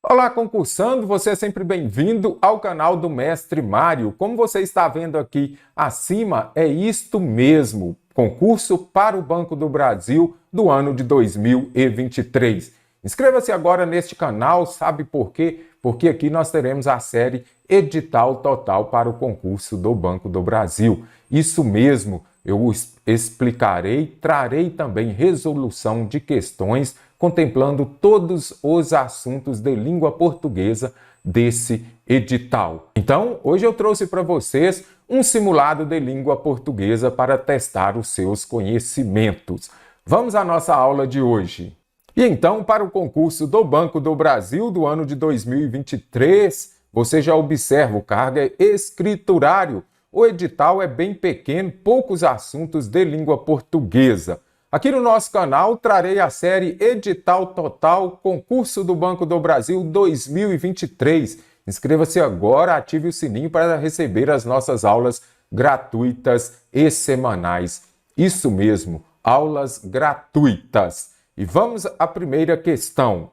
Olá, concursando! Você é sempre bem-vindo ao canal do Mestre Mário. Como você está vendo aqui acima, é isto mesmo, concurso para o Banco do Brasil do ano de 2023. Inscreva-se agora neste canal, sabe por quê? Porque aqui nós teremos a série Edital Total para o concurso do Banco do Brasil. Isso mesmo, eu explicarei, trarei também resolução de questões contemplando todos os assuntos de língua portuguesa desse edital. Então, hoje eu trouxe para vocês um simulado de língua portuguesa para testar os seus conhecimentos. Vamos à nossa aula de hoje. E então, para o concurso do Banco do Brasil do ano de 2023, você já observa, o cargo é escriturário. O edital é bem pequeno, poucos assuntos de língua portuguesa. Aqui no nosso canal trarei a série Edital Total Concurso do Banco do Brasil 2023. Inscreva-se agora, ative o sininho para receber as nossas aulas gratuitas e semanais. Isso mesmo, aulas gratuitas. E vamos à primeira questão.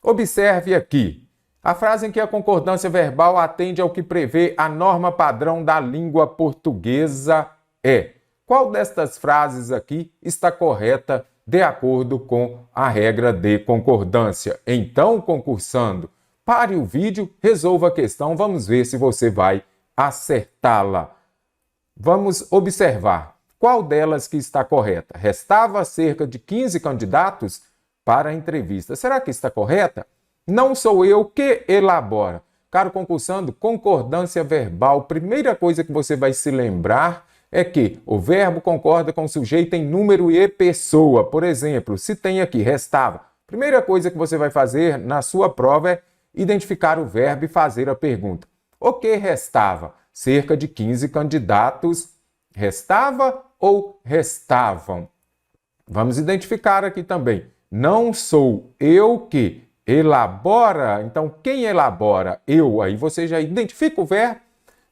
Observe aqui. A frase em que a concordância verbal atende ao que prevê a norma padrão da língua portuguesa é: qual destas frases aqui está correta de acordo com a regra de concordância? Então, concursando, pare o vídeo, resolva a questão, vamos ver se você vai acertá-la. Vamos observar qual delas que está correta. Restava cerca de 15 candidatos para a entrevista. Será que está correta? Não sou eu que elabora. Caro concursando, concordância verbal, primeira coisa que você vai se lembrar é que o verbo concorda com o sujeito em número e pessoa. Por exemplo, se tem aqui restava, primeira coisa que você vai fazer na sua prova é identificar o verbo e fazer a pergunta. O que restava? Cerca de 15 candidatos. Restava ou restavam? Vamos identificar aqui também. Não sou eu que elabora. Então, quem elabora? Eu. Aí você já identifica o verbo.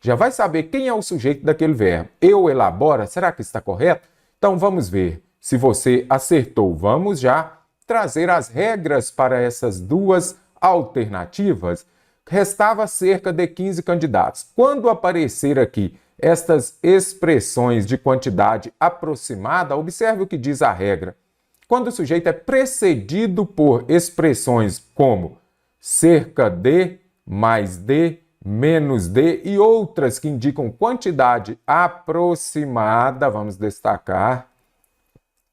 Já vai saber quem é o sujeito daquele verbo. Eu elabora, será que está correto? Então vamos ver se você acertou. Vamos já trazer as regras para essas duas alternativas. Restava cerca de 15 candidatos. Quando aparecer aqui estas expressões de quantidade aproximada, observe o que diz a regra. Quando o sujeito é precedido por expressões como cerca de, mais de, menos de e outras que indicam quantidade aproximada, vamos destacar,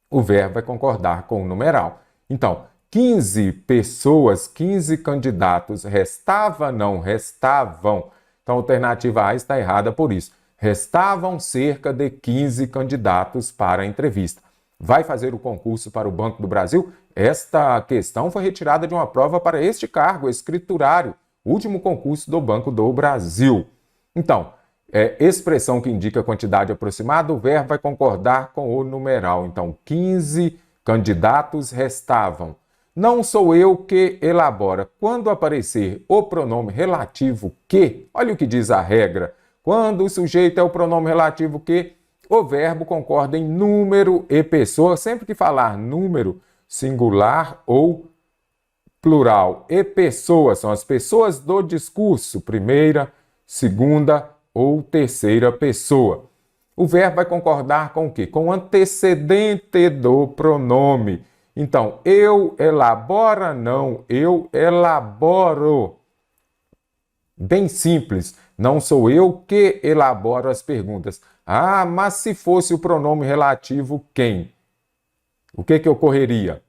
o verbo vai concordar com o numeral. Então, 15 pessoas, 15 candidatos, restava, não restavam. Então, a alternativa A está errada por isso. Restavam cerca de 15 candidatos para a entrevista. Vai fazer o concurso para o Banco do Brasil? Esta questão foi retirada de uma prova para este cargo, escriturário, último concurso do Banco do Brasil. Então, expressão que indica quantidade aproximada, o verbo vai concordar com o numeral. Então, 15 candidatos restavam. Não sou eu que elabora. Quando aparecer o pronome relativo que, olha o que diz a regra. Quando o sujeito é o pronome relativo que, o verbo concorda em número e pessoa. Sempre que falar número, singular ou plural e pessoa são as pessoas do discurso, primeira, segunda ou terceira pessoa. O verbo vai concordar com o quê? Com o antecedente do pronome. Então, eu elabora, não, eu elaboro. Bem simples, não sou eu que elaboro as perguntas. Ah, mas se fosse o pronome relativo quem? O que ocorreria?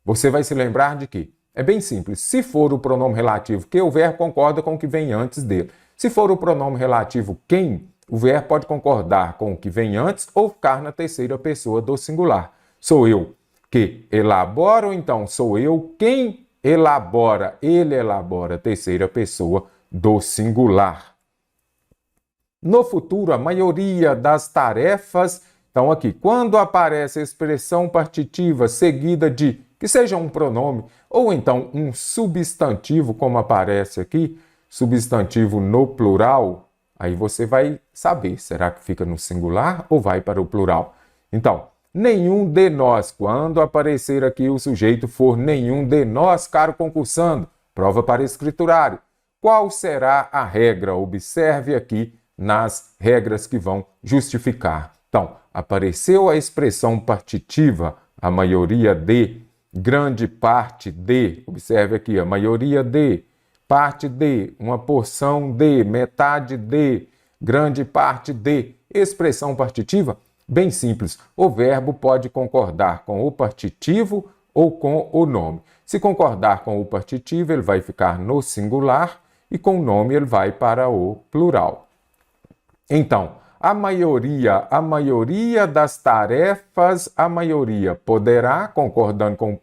Você vai se lembrar de quê? É bem simples. Se for o pronome relativo que, o verbo concorda com o que vem antes dele. Se for o pronome relativo quem, o verbo pode concordar com o que vem antes ou ficar na terceira pessoa do singular. Sou eu que elaboro, então sou eu quem elabora. Ele elabora, terceira pessoa do singular. No futuro, a maioria das tarefas, então aqui, quando aparece a expressão partitiva seguida de que seja um pronome ou então um substantivo, como aparece aqui, substantivo no plural, aí você vai saber, será que fica no singular ou vai para o plural? Então, nenhum de nós, quando aparecer aqui o sujeito for nenhum de nós, caro concursando, prova para escriturário. Qual será a regra? Observe aqui nas regras que vão justificar. Então, apareceu a expressão partitiva, a maioria de, grande parte de, observe aqui, a maioria de, parte de, uma porção de, metade de, grande parte de. Expressão partitiva, bem simples. O verbo pode concordar com o partitivo ou com o nome. Se concordar com o partitivo, ele vai ficar no singular e com o nome ele vai para o plural. Então, a maioria das tarefas, a maioria poderá, concordando com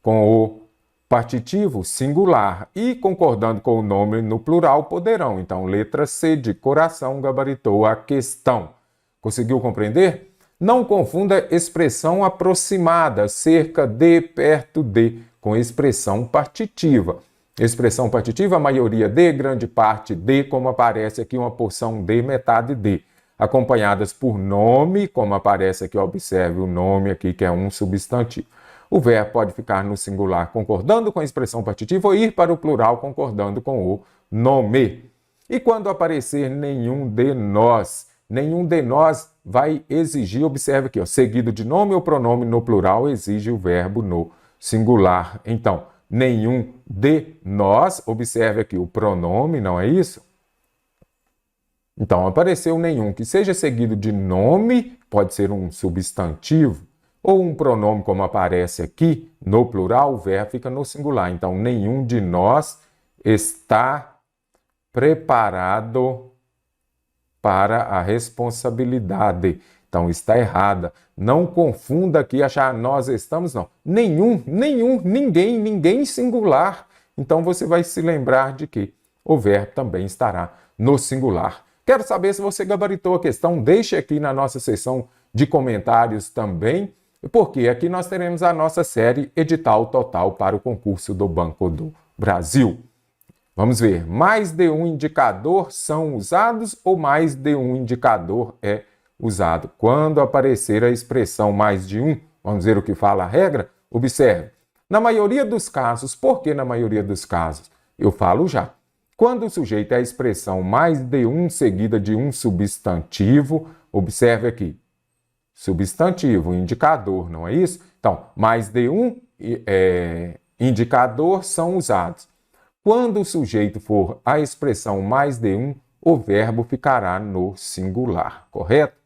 o partitivo singular e concordando com o nome no plural, poderão. Então, letra C de coração gabaritou a questão. Conseguiu compreender? Não confunda expressão aproximada, cerca de, perto de, com expressão partitiva. Expressão partitiva, a maioria de, grande parte de, como aparece aqui uma porção de, metade de. Acompanhadas por nome, como aparece aqui, observe o nome aqui, que é um substantivo. O verbo pode ficar no singular concordando com a expressão partitiva ou ir para o plural concordando com o nome. E quando aparecer nenhum de nós vai exigir, observe aqui, ó, seguido de nome ou pronome no plural, exige o verbo no singular. Então, nenhum de nós, observe aqui o pronome, não é isso? Então, apareceu nenhum que seja seguido de nome, pode ser um substantivo, ou um pronome, como aparece aqui, no plural, o verbo fica no singular. Então, nenhum de nós está preparado para a responsabilidade. Então, está errada. Não confunda aqui, achar nós estamos, não. Nenhum, ninguém singular. Então, você vai se lembrar de que o verbo também estará no singular. Quero saber se você gabaritou a questão. Deixe aqui na nossa seção de comentários também, porque aqui nós teremos a nossa série Edital Total para o concurso do Banco do Brasil. Vamos ver, mais de um indicador são usados ou mais de um indicador é usado? Quando aparecer a expressão mais de um, vamos ver o que fala a regra? Observe, na maioria dos casos, por que na maioria dos casos? Eu falo já. Quando o sujeito é a expressão mais de um seguida de um substantivo, observe aqui, substantivo, indicador, não é isso? Então, mais de um indicador são usados. Quando o sujeito for a expressão mais de um, o verbo ficará no singular, correto?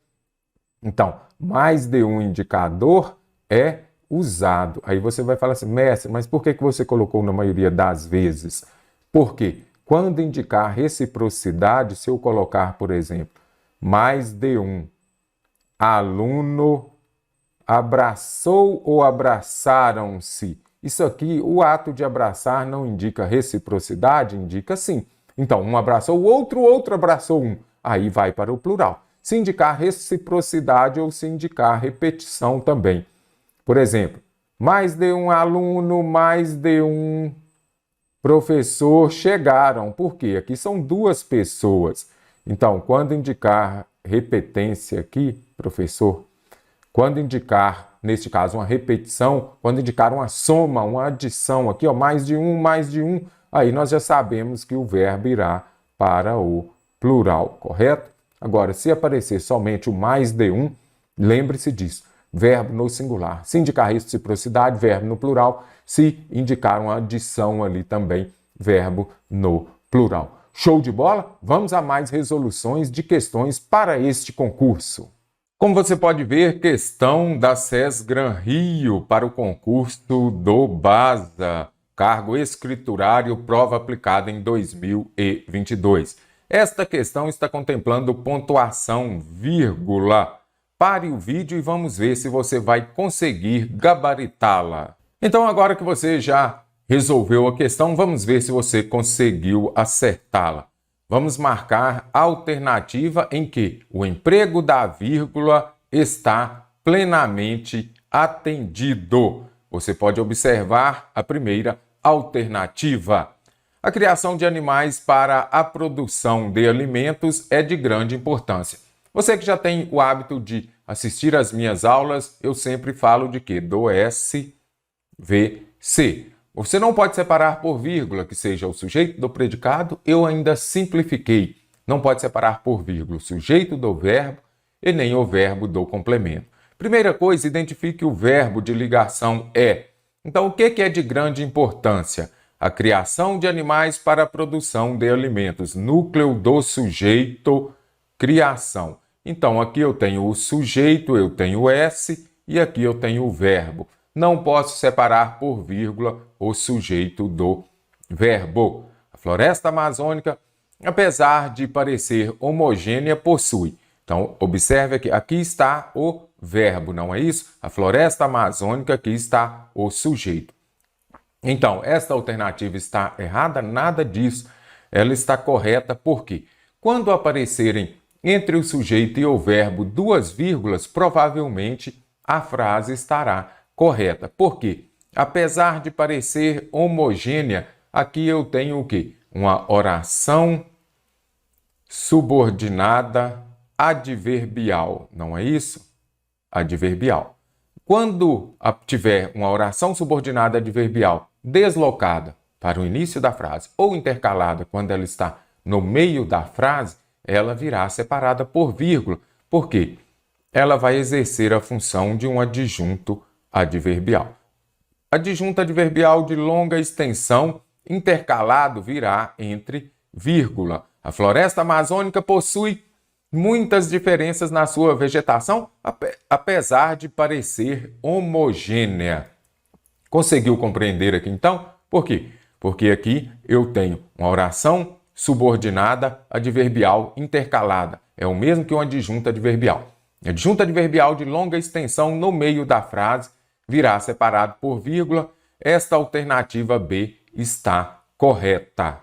Então, mais de um indicador é usado. Aí você vai falar assim, mestre, mas por que você colocou na maioria das vezes? Porque quando indicar reciprocidade, se eu colocar, por exemplo, mais de um aluno abraçou ou abraçaram-se. Isso aqui, o ato de abraçar não indica reciprocidade, indica sim. Então, um abraçou o outro abraçou um. Aí vai para o plural. Se indicar reciprocidade ou se indicar repetição também. Por exemplo, mais de um aluno, mais de um professor chegaram. Por quê? Aqui são duas pessoas. Então, quando indicar repetência aqui, professor, quando indicar, neste caso, uma repetição, quando indicar uma soma, uma adição aqui, ó, mais de um, aí nós já sabemos que o verbo irá para o plural, correto? Agora, se aparecer somente o mais de um, lembre-se disso, verbo no singular. Se indicar reciprocidade, verbo no plural. Se indicar uma adição ali também, verbo no plural. Show de bola? Vamos a mais resoluções de questões para este concurso. Como você pode ver, questão da SES Gran Rio para o concurso do BASA, cargo escriturário, prova aplicada em 2022. Esta questão está contemplando pontuação, vírgula. Pare o vídeo e vamos ver se você vai conseguir gabaritá-la. Então, agora que você já resolveu a questão, vamos ver se você conseguiu acertá-la. Vamos marcar a alternativa em que o emprego da vírgula está plenamente atendido. Você pode observar a primeira alternativa. A criação de animais para a produção de alimentos é de grande importância. Você que já tem o hábito de assistir às minhas aulas, eu sempre falo de quê? Do SVC. Você não pode separar por vírgula, que seja o sujeito do predicado, eu ainda simplifiquei. Não pode separar por vírgula o sujeito do verbo e nem o verbo do complemento. Primeira coisa, identifique o verbo de ligação é. Então, o que é de grande importância? A criação de animais para a produção de alimentos. Núcleo do sujeito, criação. Então, aqui eu tenho o sujeito, eu tenho o S e aqui eu tenho o verbo. Não posso separar por vírgula o sujeito do verbo. A floresta amazônica, apesar de parecer homogênea, possui. Então, observe que aqui está o verbo, não é isso? A floresta amazônica, aqui está o sujeito. Então, esta alternativa está errada? Nada disso. Ela está correta porque quando aparecerem entre o sujeito e o verbo duas vírgulas, provavelmente a frase estará correta. Por quê? Apesar de parecer homogênea, aqui eu tenho o quê? Uma oração subordinada adverbial, não é isso? Adverbial. Quando tiver uma oração subordinada adverbial deslocada para o início da frase ou intercalada quando ela está no meio da frase, ela virá separada por vírgula. Por quê? Ela vai exercer a função de um adjunto adverbial. Adjunto adverbial de longa extensão intercalado virá entre vírgula. A floresta amazônica possui muitas diferenças na sua vegetação, apesar de parecer homogênea. Conseguiu compreender aqui então? Por quê? Porque aqui eu tenho uma oração subordinada adverbial intercalada. É o mesmo que um adjunto adverbial. Adjunto adverbial de longa extensão no meio da frase virá separado por vírgula. Esta alternativa B está correta.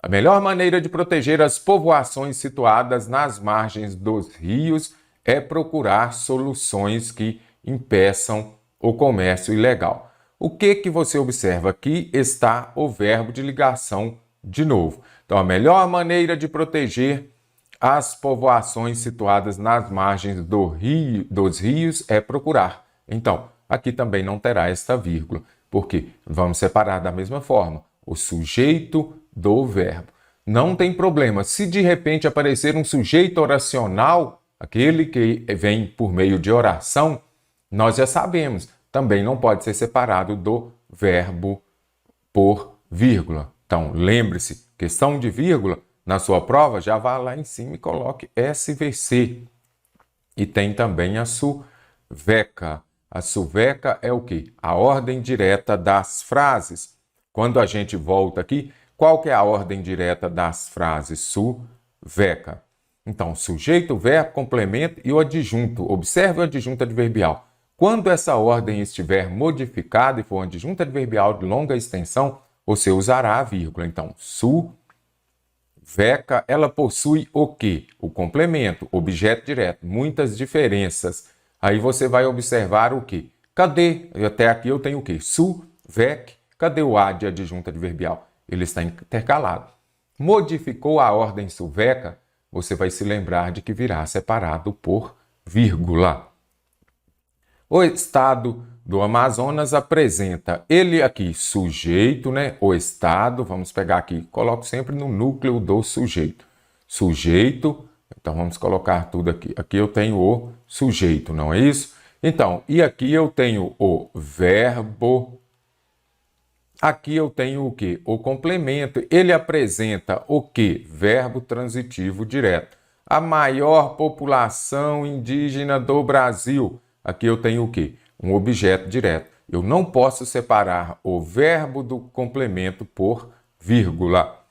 A melhor maneira de proteger as povoações situadas nas margens dos rios é procurar soluções que impeçam o comércio ilegal. O que você observa aqui está o verbo de ligação de novo. Então, a melhor maneira de proteger as povoações situadas nas margens dos rios é procurar. Então, aqui também não terá esta vírgula, porque vamos separar da mesma forma o sujeito do verbo. Não tem problema. Se de repente aparecer um sujeito oracional, aquele que vem por meio de oração, nós já sabemos, também não pode ser separado do verbo por vírgula. Então, lembre-se, questão de vírgula, na sua prova, já vá lá em cima e coloque SVC. E tem também a suveca. A suveca é o quê? A ordem direta das frases. Quando a gente volta aqui, qual que é a ordem direta das frases? Suveca. Então, sujeito, verbo, complemento e o adjunto. Observe o adjunto adverbial. Quando essa ordem estiver modificada e for um adjunto adverbial de longa extensão, você usará a vírgula. Então, suveca, ela possui o quê? O complemento, objeto direto, muitas diferenças. Aí você vai observar o quê? Cadê? Até aqui eu tenho o quê? Suvec. Cadê o A de adjunto adverbial? Ele está intercalado. Modificou a ordem suveca, você vai se lembrar de que virá separado por vírgula. O estado do Amazonas apresenta, ele aqui, sujeito, né? O estado, vamos pegar aqui, coloco sempre no núcleo do sujeito. Sujeito, então vamos colocar tudo aqui. Aqui eu tenho o sujeito, não é isso? Então, e aqui eu tenho o verbo. Aqui eu tenho o quê? O complemento. Ele apresenta o quê? Verbo transitivo direto. A maior população indígena do Brasil. Aqui eu tenho o quê? Um objeto direto. Eu não posso separar o verbo do complemento por vírgula.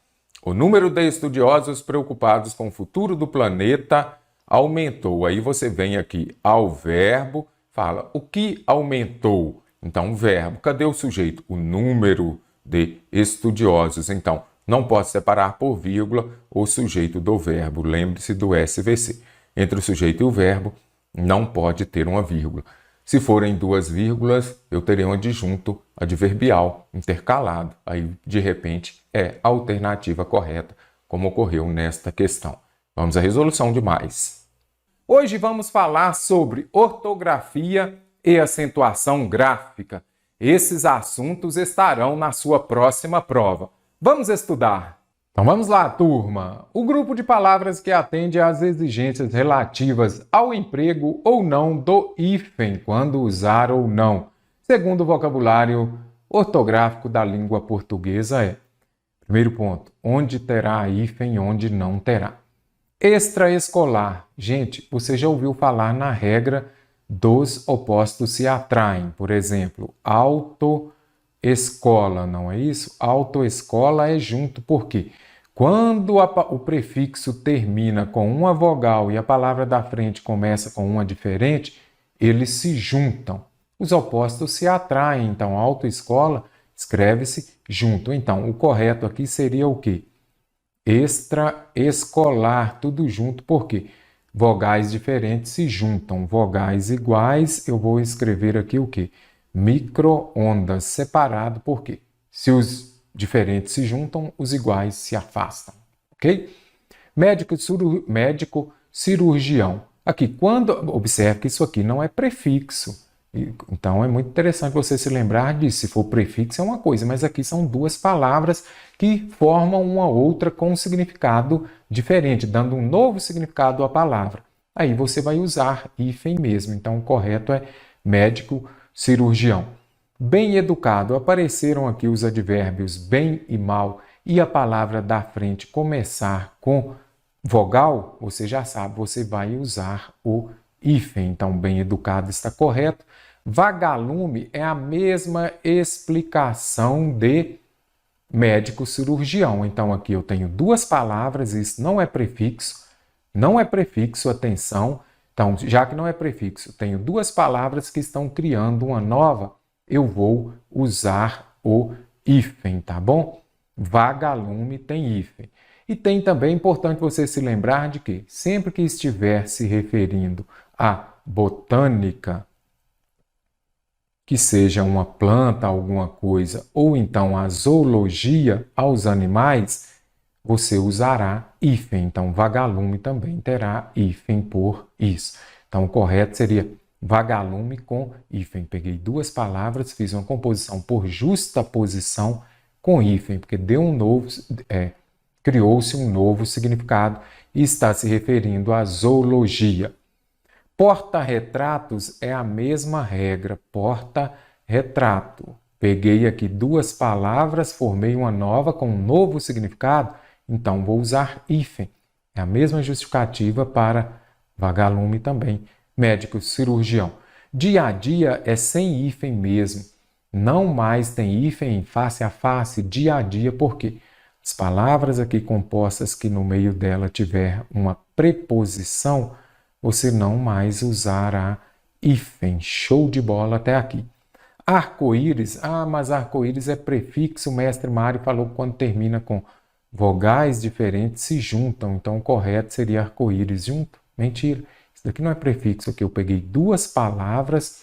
O número de estudiosos preocupados com o futuro do planeta aumentou. Aí você vem aqui ao verbo, fala o que aumentou? Então, verbo. Cadê o sujeito? O número de estudiosos. Então, não posso separar por vírgula o sujeito do verbo. Lembre-se do SVC. Entre o sujeito e o verbo, não pode ter uma vírgula. Se forem duas vírgulas, eu terei um adjunto adverbial intercalado. Aí, de repente, é a alternativa correta, como ocorreu nesta questão. Vamos à resolução de mais. Hoje vamos falar sobre ortografia e acentuação gráfica. Esses assuntos estarão na sua próxima prova. Vamos estudar! Então vamos lá, turma! O grupo de palavras que atende às exigências relativas ao emprego ou não do hífen, quando usar ou não, segundo o vocabulário ortográfico da língua portuguesa é: primeiro ponto, onde terá hífen e onde não terá. Extraescolar. Gente, você já ouviu falar na regra dos opostos se atraem? Por exemplo, autoescola, não é isso? Autoescola é junto, por quê? Quando o prefixo termina com uma vogal e a palavra da frente começa com uma diferente, eles se juntam. Os opostos se atraem, então autoescola escreve-se junto. Então, o correto aqui seria o quê? Extraescolar, tudo junto, por quê? Vogais diferentes se juntam. Vogais iguais, eu vou escrever aqui o quê? Micro-ondas, separado, por quê? Se os diferentes se juntam, os iguais se afastam, ok? Médico cirurgião. Aqui, observe que isso aqui não é prefixo. Então, é muito interessante você se lembrar disso. Se for prefixo é uma coisa, mas aqui são duas palavras que formam uma outra com um significado diferente, dando um novo significado à palavra. Aí você vai usar hífen mesmo. Então, o correto é médico cirurgião. Bem educado. Apareceram aqui os advérbios bem e mal e a palavra da frente começar com vogal, você já sabe, você vai usar o hífen. Então, bem educado está correto. Vagalume é a mesma explicação de médico cirurgião. Então, aqui eu tenho duas palavras, isso não é prefixo, atenção. Então, já que não é prefixo, tenho duas palavras que estão criando uma nova, eu vou usar o hífen, tá bom? Vagalume tem hífen. E tem também, importante você se lembrar de que, sempre que estiver se referindo à botânica, que seja uma planta, alguma coisa, ou então a zoologia, aos animais, você usará hífen. Então, vagalume também terá hífen por isso. Então, o correto seria vagalume com hífen. Peguei duas palavras, fiz uma composição por justaposição com hífen, porque criou-se um novo significado e está se referindo à zoologia. Porta-retratos é a mesma regra, porta-retrato. Peguei aqui duas palavras, formei uma nova com um novo significado, então vou usar hífen. É a mesma justificativa para vagalume também. Médico cirurgião. Dia a dia é sem hífen mesmo. Não mais tem hífen em face a face, dia a dia, porque as palavras aqui compostas que no meio dela tiver uma preposição, você não mais usará hífen. Show de bola até aqui. Arco-íris. Mas arco-íris é prefixo. O mestre Mário falou que quando termina com vogais diferentes se juntam. Então, o correto seria arco-íris junto. Mentira. Isso daqui não é prefixo. Aqui eu peguei duas palavras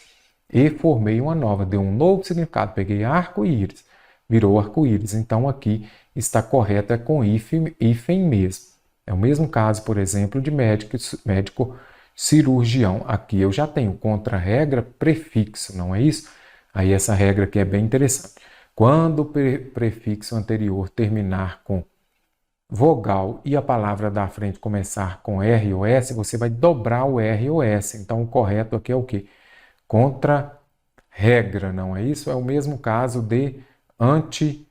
e formei uma nova. Deu um novo significado. Peguei arco-íris. Virou arco-íris. Então, aqui está correto. É com hífen mesmo. É o mesmo caso, por exemplo, de médico cirurgião. Aqui eu já tenho contra-regra prefixo, não é isso? Aí essa regra aqui é bem interessante. Quando o prefixo anterior terminar com vogal e a palavra da frente começar com R ou S, você vai dobrar o R ou S. Então o correto aqui é o quê? Contra-regra, não é isso? É o mesmo caso de antissocial,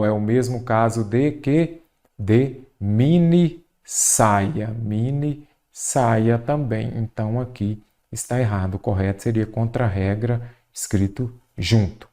é o mesmo caso de quê? De mini-saia. Mini-saia também. Então, aqui está errado. O correto seria contra-regra, escrito junto.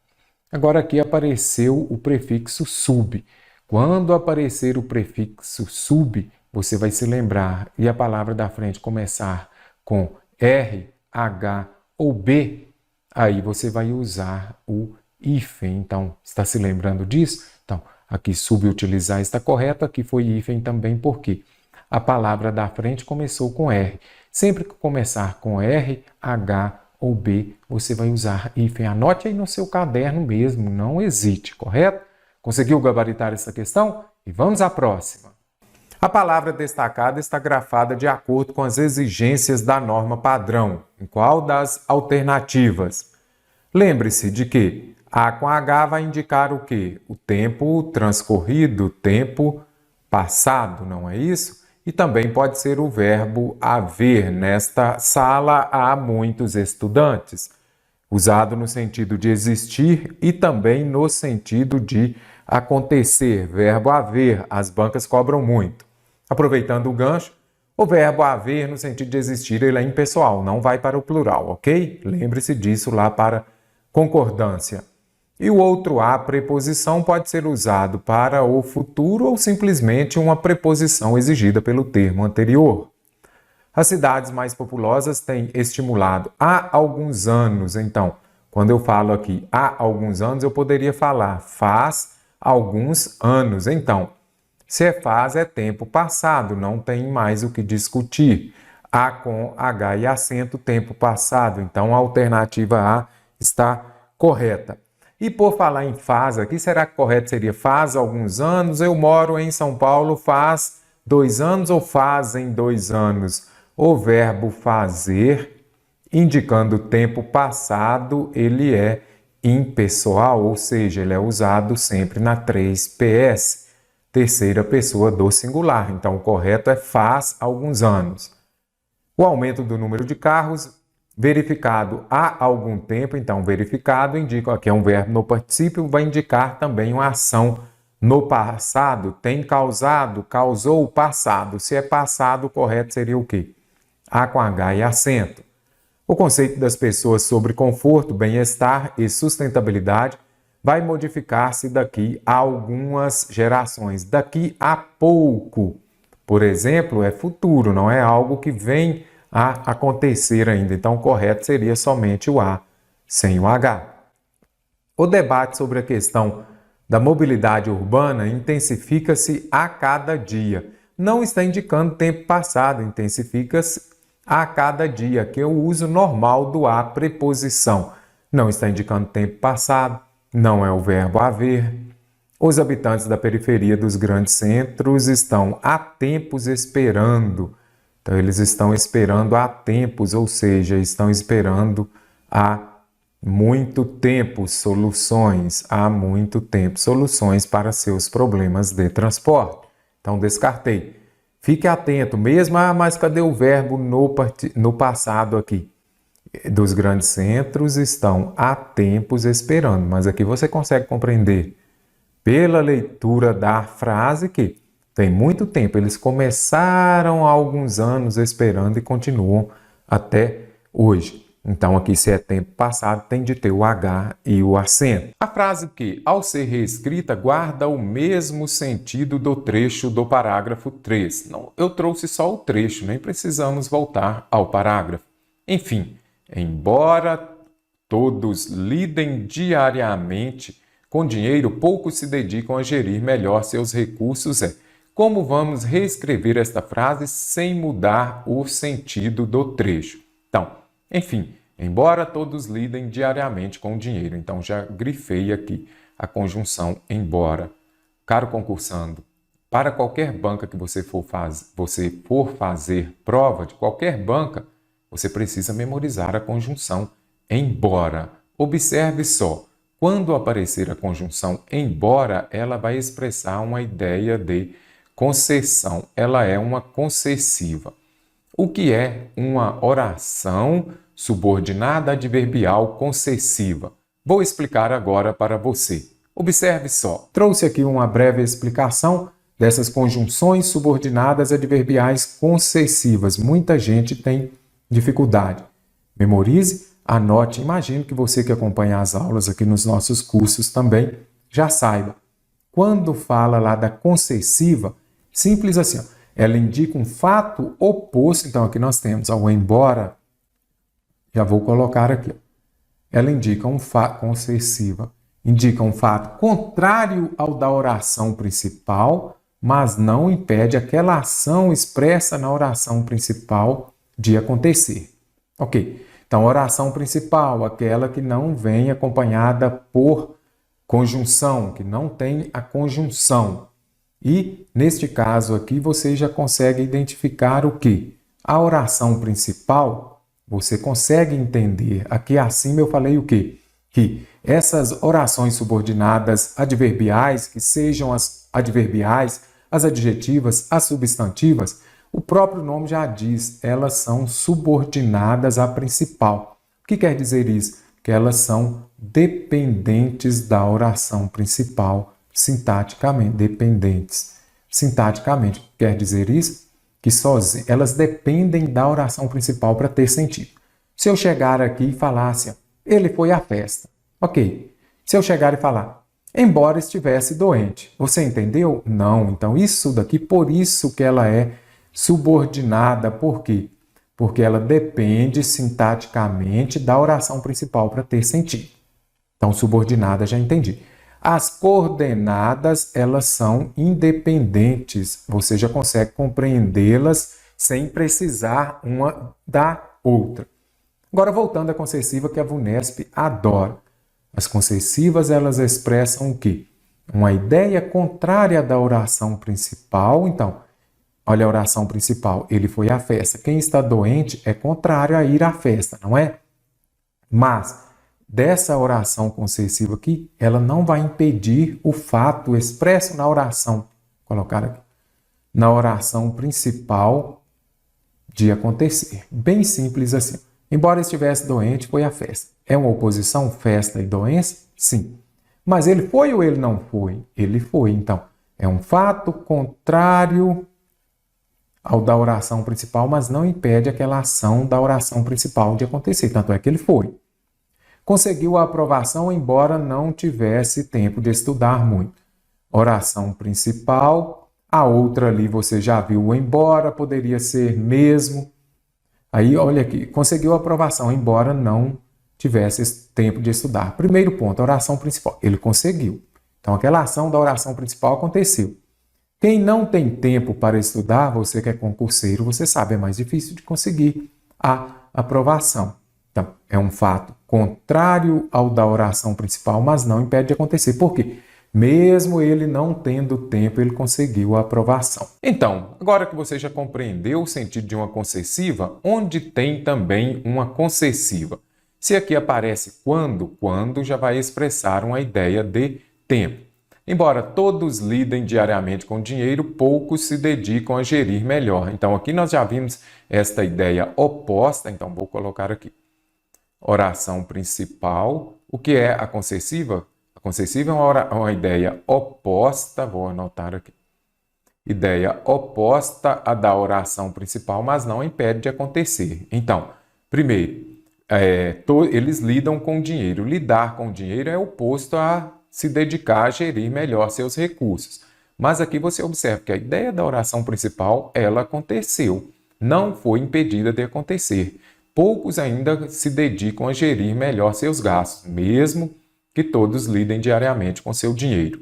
Agora, aqui apareceu o prefixo sub. Quando aparecer o prefixo sub, você vai se lembrar e a palavra da frente começar com R, H ou B, aí você vai usar o hífen. Então, está se lembrando disso? Então, aqui subutilizar está correto, aqui foi hífen também, porque a palavra da frente começou com R. Sempre que começar com R, H ou B, você vai usar hífen. Anote aí no seu caderno mesmo, não hesite, correto? Conseguiu gabaritar essa questão? E vamos à próxima. A palavra destacada está grafada de acordo com as exigências da norma padrão. Em qual das alternativas? Lembre-se de que A com H vai indicar o quê? O tempo transcorrido, o tempo passado, não é isso? E também pode ser o verbo haver. Nesta sala há muitos estudantes, usado no sentido de existir e também no sentido de acontecer. Verbo haver, as bancas cobram muito. Aproveitando o gancho, o verbo haver no sentido de existir, ele é impessoal, não vai para o plural, ok? Lembre-se disso lá para concordância. E o outro a, preposição, pode ser usado para o futuro ou simplesmente uma preposição exigida pelo termo anterior. As cidades mais populosas têm estimulado há alguns anos. Então, quando eu falo aqui há alguns anos, eu poderia falar faz alguns anos. Então, se é faz, é tempo passado, não tem mais o que discutir. A com H e acento, tempo passado. Então, a alternativa A está correta. E por falar em faz aqui, será que correto seria faz alguns anos? Eu moro em São Paulo faz 2 anos ou fazem 2 anos? O verbo fazer, indicando tempo passado, ele é impessoal, ou seja, ele é usado sempre na 3PS, terceira pessoa do singular. Então, o correto é faz alguns anos. O aumento do número de carros verificado há algum tempo, então verificado indica que é um verbo no particípio, vai indicar também uma ação no passado, tem causado, causou passado. Se é passado, o correto seria o quê? A com H e acento. O conceito das pessoas sobre conforto, bem-estar e sustentabilidade vai modificar-se daqui a algumas gerações. Daqui a pouco, por exemplo, é futuro, não é algo que vem a acontecer ainda. Então, o correto seria somente o A, sem o H. O debate sobre a questão da mobilidade urbana intensifica-se a cada dia. Não está indicando tempo passado, intensifica-se a cada dia, que é o uso normal do A, preposição. Não está indicando tempo passado, não é o verbo haver. Os habitantes da periferia dos grandes centros estão há tempos esperando. Então, eles estão esperando há tempos, ou seja, estão esperando há muito tempo soluções, há muito tempo soluções para seus problemas de transporte. Então, descartei. Fique atento, mesmo, mas cadê o verbo no passado aqui? Dos grandes centros estão há tempos esperando, mas aqui você consegue compreender pela leitura da frase que tem muito tempo, eles começaram há alguns anos esperando e continuam até hoje. Então, aqui, se é tempo passado, tem de ter o H e o acento. A frase que, ao ser reescrita, guarda o mesmo sentido do trecho do parágrafo 3. Não, eu trouxe só o trecho, nem precisamos voltar ao parágrafo. Enfim, embora todos lidem diariamente com dinheiro, poucos se dedicam a gerir melhor seus recursos. Como vamos reescrever esta frase sem mudar o sentido do trecho? Então, enfim, embora todos lidem diariamente com dinheiro. Então, já grifei aqui a conjunção embora. Caro concursando, para qualquer banca que você for fazer prova de qualquer banca, você precisa memorizar a conjunção embora. Observe só, quando aparecer a conjunção embora, ela vai expressar uma ideia de concessão, ela é uma concessiva. O que é uma oração subordinada adverbial concessiva? Vou explicar agora para você. Observe só. Trouxe aqui uma breve explicação dessas conjunções subordinadas adverbiais concessivas. Muita gente tem dificuldade. Memorize, anote. Imagino que você que acompanha as aulas aqui nos nossos cursos também já saiba. Quando fala lá da concessiva, simples assim, ó, ela indica um fato oposto. Então, aqui nós temos ao embora, já vou colocar aqui. Ela indica um fato concessiva, indica um fato contrário ao da oração principal, mas não impede aquela ação expressa na oração principal de acontecer. Ok, então oração principal, aquela que não vem acompanhada por conjunção, que não tem a conjunção. E, neste caso aqui, você já consegue identificar o quê? A oração principal, você consegue entender. Aqui acima eu falei o quê? que essas orações subordinadas adverbiais, que sejam as adverbiais, as adjetivas, as substantivas, o próprio nome já diz, elas são subordinadas à principal. O que quer dizer isso? Que elas são dependentes da oração principal, sintaticamente, dependentes. Sintaticamente, quer dizer isso? Que elas dependem da oração principal para ter sentido. Se eu chegar aqui e falar assim, ele foi à festa. Ok. Se eu chegar e falar, embora estivesse doente. Você entendeu? Não. Então, isso daqui, por isso que ela é subordinada. Por quê? Porque ela depende sintaticamente da oração principal para ter sentido. Então, subordinada, já entendi. As coordenadas, elas são independentes. Você já consegue compreendê-las sem precisar uma da outra. Agora, voltando à concessiva que a VUNESP adora. As concessivas, elas expressam o quê? Uma ideia contrária da oração principal. Então, olha a oração principal, ele foi à festa. Quem está doente é contrário a ir à festa, não é? Mas, dessa oração concessiva aqui, ela não vai impedir o fato expresso na oração, colocar aqui, na oração principal de acontecer. Bem simples assim. Embora estivesse doente, foi à festa. É uma oposição, festa e doença? Sim. Mas ele foi ou ele não foi? Ele foi. Então, é um fato contrário ao da oração principal, mas não impede aquela ação da oração principal de acontecer. Tanto é que ele foi. Conseguiu a aprovação, embora não tivesse tempo de estudar muito. Oração principal, a outra ali você já viu, embora, poderia ser mesmo. Aí, olha aqui, conseguiu a aprovação, embora não tivesse tempo de estudar. Primeiro ponto, a oração principal. Ele conseguiu. Então, aquela ação da oração principal aconteceu. Quem não tem tempo para estudar, você que é concurseiro, você sabe, é mais difícil de conseguir a aprovação. Então, é um fato contrário ao da oração principal, mas não impede de acontecer. Por quê? Mesmo ele não tendo tempo, ele conseguiu a aprovação. Então, agora que você já compreendeu o sentido de uma concessiva, onde tem também uma concessiva? Se aqui aparece quando já vai expressar uma ideia de tempo. Embora todos lidem diariamente com dinheiro, poucos se dedicam a gerir melhor. Então, aqui nós já vimos esta ideia oposta, então vou colocar aqui. Oração principal. O que é a concessiva? A concessiva é uma ideia oposta, vou anotar aqui. Ideia oposta à da oração principal, mas não impede de acontecer. Então, primeiro, eles lidam com dinheiro. Lidar com dinheiro é oposto a se dedicar a gerir melhor seus recursos. Mas aqui você observa que a ideia da oração principal, ela aconteceu. Não foi impedida de acontecer. Poucos ainda se dedicam a gerir melhor seus gastos, mesmo que todos lidem diariamente com seu dinheiro.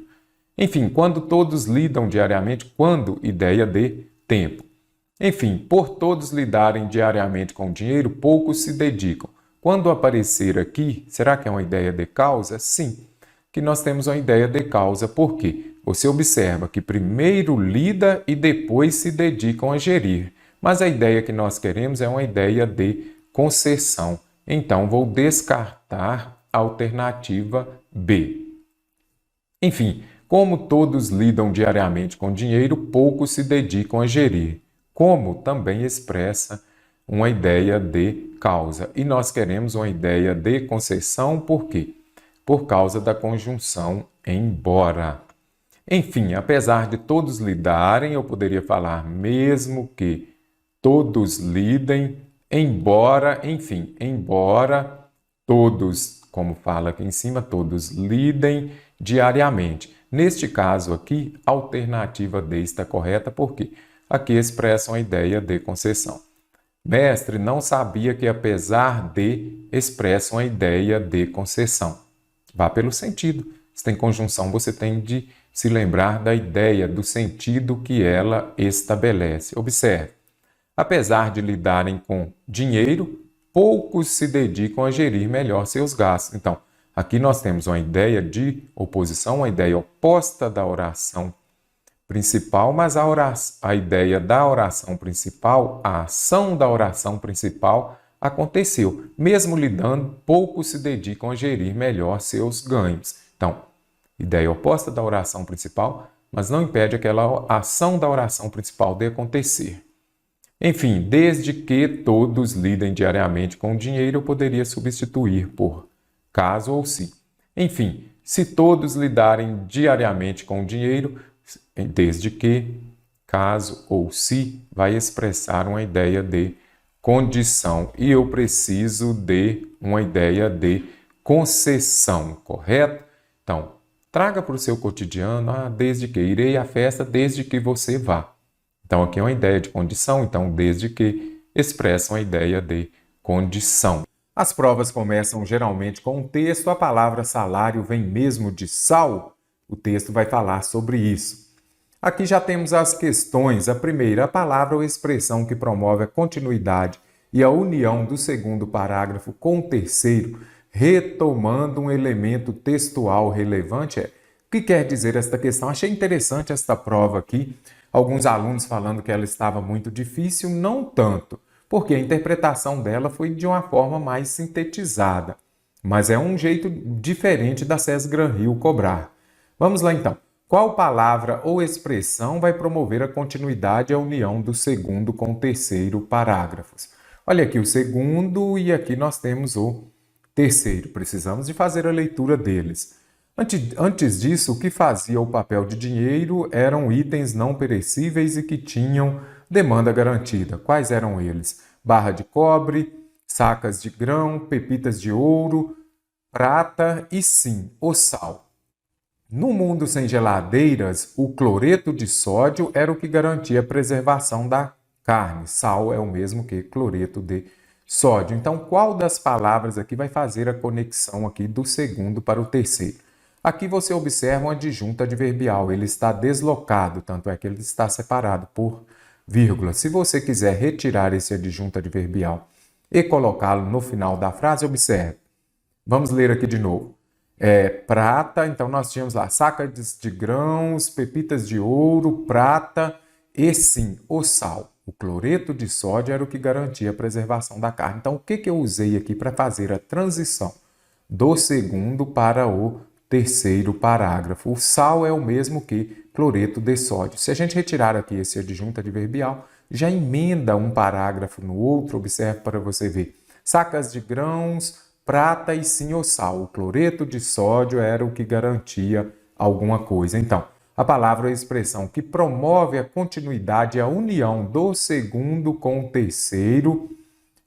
Enfim, quando todos lidam diariamente, quando ideia de tempo. Enfim, por todos lidarem diariamente com dinheiro, poucos se dedicam. Quando aparecer aqui, será que é uma ideia de causa? Sim, que nós temos uma ideia de causa. Por quê? Você observa que primeiro lida e depois se dedicam a gerir. Mas a ideia que nós queremos é uma ideia de concessão. Então, vou descartar a alternativa B. Enfim, como todos lidam diariamente com dinheiro, poucos se dedicam a gerir. Como também expressa uma ideia de causa. E nós queremos uma ideia de concessão, por quê? Por causa da conjunção embora. Enfim, apesar de todos lidarem, eu poderia falar mesmo que todos lidem, embora, enfim, embora todos, como fala aqui em cima, todos lidem diariamente. Neste caso aqui, a alternativa D está correta, porque aqui expressam a ideia de concessão. Mestre, não sabia que apesar de expressam a ideia de concessão. Vá pelo sentido. Se tem conjunção, você tem de se lembrar da ideia, do sentido que ela estabelece. Observe. Apesar de lidarem com dinheiro, poucos se dedicam a gerir melhor seus gastos. Então, aqui nós temos uma ideia de oposição, uma ideia oposta da oração principal, mas a ideia da oração principal, a ação da oração principal aconteceu. Mesmo lidando, poucos se dedicam a gerir melhor seus ganhos. Então, ideia oposta da oração principal, mas não impede aquela ação da oração principal de acontecer. Enfim, desde que todos lidem diariamente com o dinheiro, eu poderia substituir por caso ou se. Enfim, se todos lidarem diariamente com o dinheiro, desde que, caso ou se, vai expressar uma ideia de condição. E eu preciso de uma ideia de concessão, correto? Então, traga para o seu cotidiano, desde que irei à festa, desde que você vá. Então, aqui é uma ideia de condição, então, desde que expressa uma ideia de condição. As provas começam geralmente com um texto, a palavra salário vem mesmo de sal, o texto vai falar sobre isso. Aqui já temos as questões. A primeira, a palavra ou expressão que promove a continuidade e a união do segundo parágrafo com o terceiro, retomando um elemento textual relevante. O que quer dizer esta questão? Achei interessante esta prova aqui. Alguns alunos falando que ela estava muito difícil, não tanto, porque a interpretação dela foi de uma forma mais sintetizada. Mas é um jeito diferente da César Granrio cobrar. Vamos lá então. Qual palavra ou expressão vai promover a continuidade e a união do segundo com o terceiro parágrafos? Olha aqui o segundo e aqui nós temos o terceiro. Precisamos de fazer a leitura deles. Antes disso, o que fazia o papel de dinheiro eram itens não perecíveis e que tinham demanda garantida. Quais eram eles? Barra de cobre, sacas de grão, pepitas de ouro, prata e sim, o sal. No mundo sem geladeiras, o cloreto de sódio era o que garantia a preservação da carne. Sal é o mesmo que cloreto de sódio. Então, qual das palavras aqui vai fazer a conexão aqui do segundo para o terceiro? Aqui você observa uma adjunta adverbial. Ele está deslocado, tanto é que ele está separado por vírgula. Se você quiser retirar esse adjunto adverbial e colocá-lo no final da frase, observe. Vamos ler aqui de novo. Prata, então nós tínhamos lá sacas de grãos, pepitas de ouro, prata e sim, o sal. O cloreto de sódio era o que garantia a preservação da carne. Então, o que eu usei aqui para fazer a transição do segundo para o terceiro parágrafo? O sal é o mesmo que cloreto de sódio. Se a gente retirar aqui esse adjunto adverbial, já emenda um parágrafo no outro, observe para você ver. Sacas de grãos, prata e sim o sal. O cloreto de sódio era o que garantia alguma coisa. Então, a palavra ou expressão que promove a continuidade e a união do segundo com o terceiro,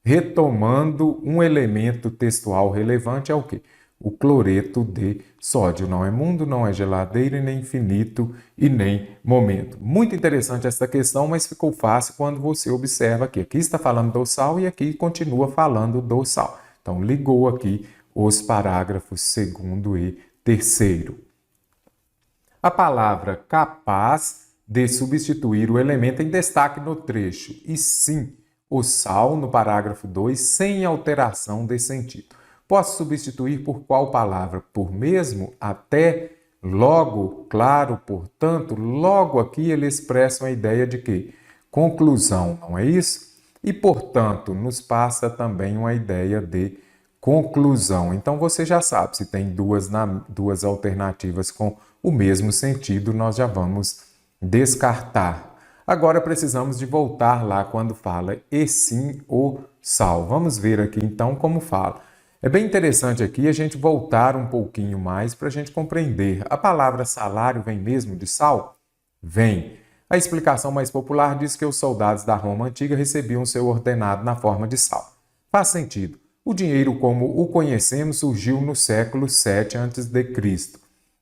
retomando um elemento textual relevante, é o quê? O cloreto de sódio. Não é mundo, não é geladeira, nem infinito e nem momento. Muito interessante essa questão, mas ficou fácil quando você observa que aqui está falando do sal e aqui continua falando do sal. Então, ligou aqui os parágrafos segundo e terceiro. A palavra capaz de substituir o elemento em destaque no trecho e sim, o sal no parágrafo 2, sem alteração de sentido. Posso substituir por qual palavra? Por mesmo, até, logo, claro, portanto. Logo aqui ele expressa uma ideia de que conclusão, não é isso? E, portanto, nos passa também uma ideia de conclusão. Então, você já sabe, se tem duas alternativas com o mesmo sentido, nós já vamos descartar. Agora, precisamos de voltar lá quando fala e sim o sal. Vamos ver aqui, então, como fala. É bem interessante aqui a gente voltar um pouquinho mais para a gente compreender. A palavra salário vem mesmo de sal? Vem. A explicação mais popular diz que os soldados da Roma antiga recebiam seu ordenado na forma de sal. Faz sentido. O dinheiro, como o conhecemos, surgiu no século 7 a.C.,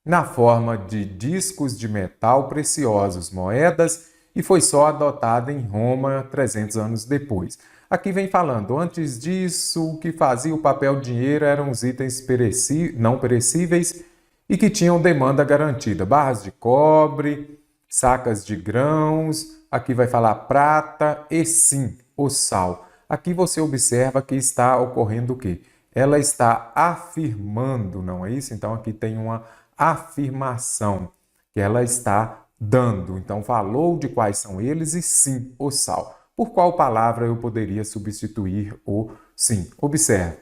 na forma de discos de metal preciosos, moedas, e foi só adotado em Roma 300 anos depois. Aqui vem falando, antes disso, o que fazia o papel dinheiro eram os itens não perecíveis e que tinham demanda garantida. Barras de cobre, sacas de grãos, aqui vai falar prata e sim, o sal. Aqui você observa que está ocorrendo o quê? Ela está afirmando, não é isso? Então aqui tem uma afirmação que ela está dando. Então falou de quais são eles e sim, o sal. Por qual palavra eu poderia substituir o Sim, observe.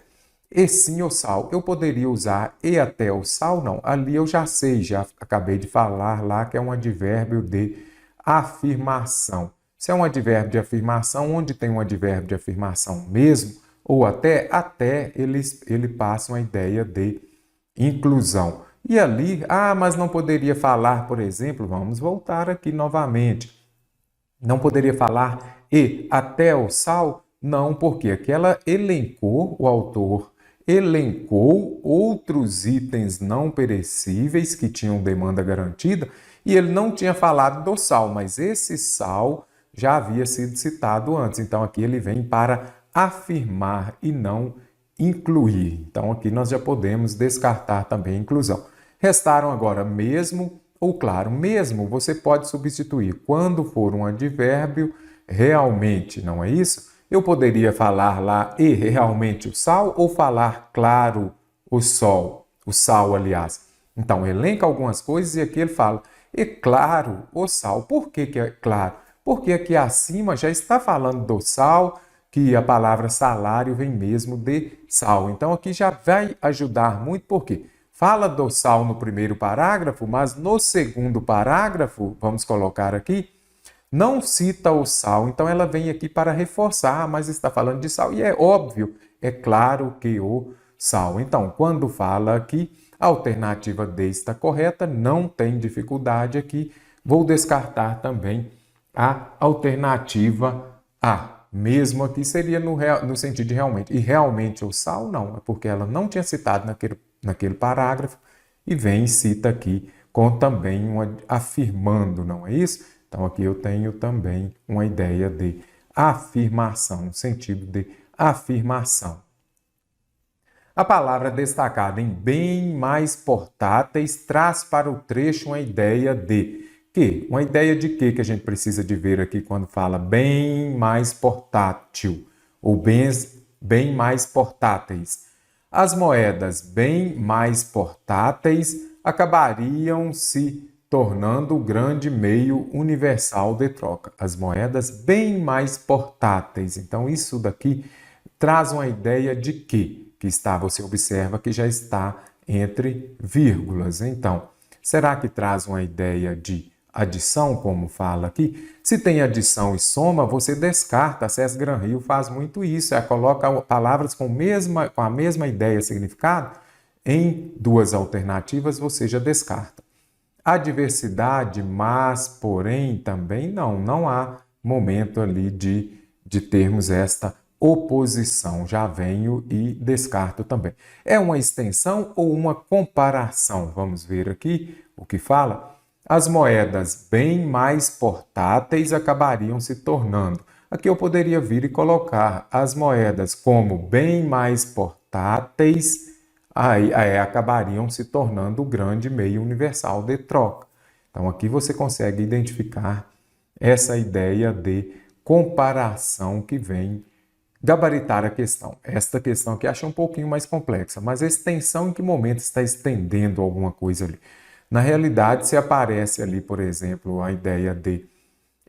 E sim o sal, eu poderia usar e até o sal? Não, ali eu já sei, já acabei de falar lá que é um advérbio de afirmação. Se é um advérbio de afirmação, onde tem um advérbio de afirmação mesmo, ou até ele passa uma ideia de inclusão. E ali, mas não poderia falar, por exemplo, vamos voltar aqui novamente. Não poderia falar e até o sal? Não, porque aqui ela elencou, o autor elencou outros itens não perecíveis que tinham demanda garantida e ele não tinha falado do sal, mas esse sal já havia sido citado antes. Então aqui ele vem para afirmar e não incluir. Então aqui nós já podemos descartar também a inclusão. Restaram agora mesmo ou claro. Mesmo você pode substituir quando for um advérbio realmente, não é isso? Eu poderia falar lá e realmente o sal ou falar claro o sol, o sal, aliás. Então, elenca algumas coisas e aqui ele fala e claro o sal. Por que é claro? Porque aqui acima já está falando do sal, que a palavra salário vem mesmo de sal. Então, aqui já vai ajudar muito, porque fala do sal no primeiro parágrafo, mas no segundo parágrafo, vamos colocar aqui, não cita o sal. Então, ela vem aqui para reforçar, mas está falando de sal. E é óbvio, é claro que o sal. Então, quando fala aqui, a alternativa D está correta, não tem dificuldade aqui. Vou descartar também a alternativa A. Mesmo aqui seria no sentido de realmente. E realmente o sal não, é porque ela não tinha citado naquele parágrafo e vem e cita aqui com também afirmando, não é isso? Então aqui eu tenho também uma ideia de afirmação, no sentido de afirmação. A palavra destacada em bem mais portáteis traz para o trecho uma ideia de quê? Uma ideia de quê que a gente precisa de ver aqui quando fala bem mais portátil ou bem mais portáteis. As moedas bem mais portáteis acabariam se tornando o grande meio universal de troca. As moedas bem mais portáteis. Então, isso daqui traz uma ideia de quê? Que está, você observa que já está entre vírgulas. Então, será que traz uma ideia de adição, como fala aqui? Se tem adição e soma, você descarta. A César Granrio faz muito isso, coloca palavras com a mesma ideia, significado, em duas alternativas, você já descarta. A diversidade, mas, porém, também não há momento ali de termos esta oposição. Já venho e descarto também. É uma extensão ou uma comparação? Vamos ver aqui o que fala. As moedas bem mais portáteis acabariam se tornando. Aqui eu poderia vir e colocar as moedas como bem mais portáteis, aí acabariam se tornando o grande meio universal de troca. Então aqui você consegue identificar essa ideia de comparação que vem gabaritar a questão. Esta questão aqui acho um pouquinho mais complexa, mas a extensão em que momento está estendendo alguma coisa ali? Na realidade, se aparece ali, por exemplo, a ideia de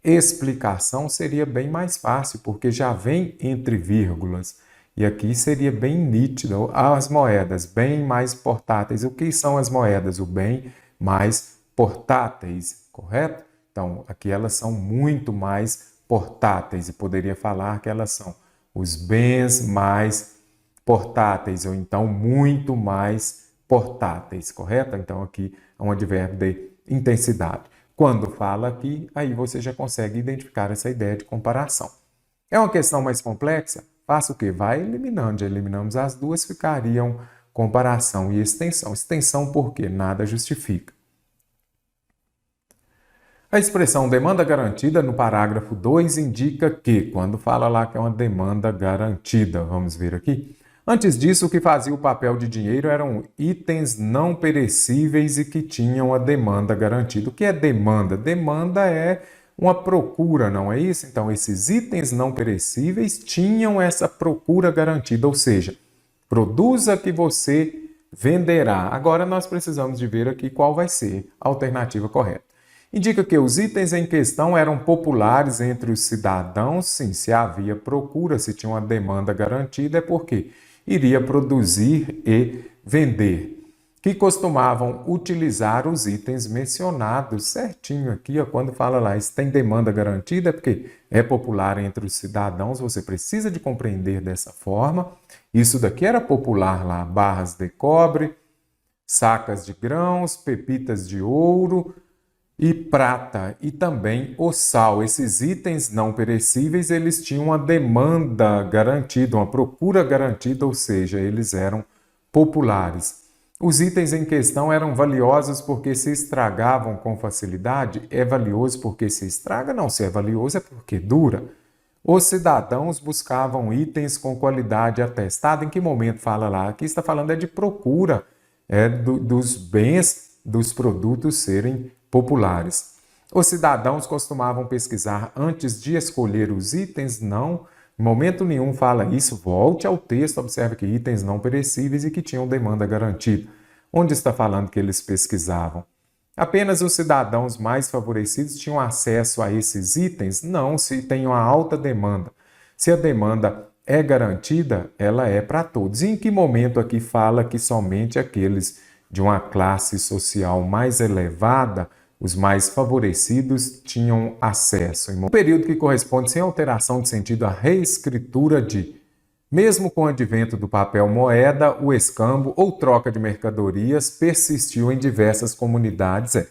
explicação, seria bem mais fácil, porque já vem entre vírgulas. E aqui seria bem nítido. As moedas bem mais portáteis. O que são as moedas? O bem mais portáteis, correto? Então, aqui elas são muito mais portáteis. E poderia falar que elas são os bens mais portáteis, ou então muito mais portáteis, correto? Então, aqui é um advérbio de intensidade. Quando fala aqui, aí você já consegue identificar essa ideia de comparação. É uma questão mais complexa? Faça o quê? Vai eliminando. Já eliminamos as duas, ficariam comparação e extensão. Extensão porque nada justifica. A expressão demanda garantida no parágrafo 2 indica que, quando fala lá que é uma demanda garantida, vamos ver aqui. Antes disso, o que fazia o papel de dinheiro eram itens não perecíveis e que tinham a demanda garantida. O que é demanda? Demanda é uma procura, não é isso? Então, esses itens não perecíveis tinham essa procura garantida, ou seja, produza que você venderá. Agora, nós precisamos de ver aqui qual vai ser a alternativa correta. indica que os itens em questão eram populares entre os cidadãos. Sim, se havia procura, se tinha uma demanda garantida, é porque iria produzir e vender, que costumavam utilizar os itens mencionados certinho aqui, ó, quando fala lá, se tem demanda garantida, é porque é popular entre os cidadãos, você precisa de compreender dessa forma. Isso daqui era popular lá, barras de cobre, sacas de grãos, pepitas de ouro e prata, e também o sal. Esses itens não perecíveis, eles tinham uma demanda garantida, uma procura garantida, ou seja, eles eram populares. Os itens em questão eram valiosos porque se estragavam com facilidade. É valioso porque se estraga? Não, se é valioso é porque dura. Os cidadãos buscavam itens com qualidade atestada. Em que momento fala lá? Aqui está falando é de procura, dos bens, dos produtos serem populares. Os cidadãos costumavam pesquisar antes de escolher os itens? Não. Em momento nenhum fala isso. Volte ao texto, observe que itens não perecíveis e que tinham demanda garantida. Onde está falando que eles pesquisavam? Apenas os cidadãos mais favorecidos tinham acesso a esses itens? Não, se tem uma alta demanda. Se a demanda é garantida, ela é para todos. E em que momento aqui fala que somente aqueles de uma classe social mais elevada, os mais favorecidos, tinham acesso? Em um período que corresponde sem alteração de sentido à reescritura de: mesmo com o advento do papel moeda, o escambo ou troca de mercadorias persistiu em diversas comunidades.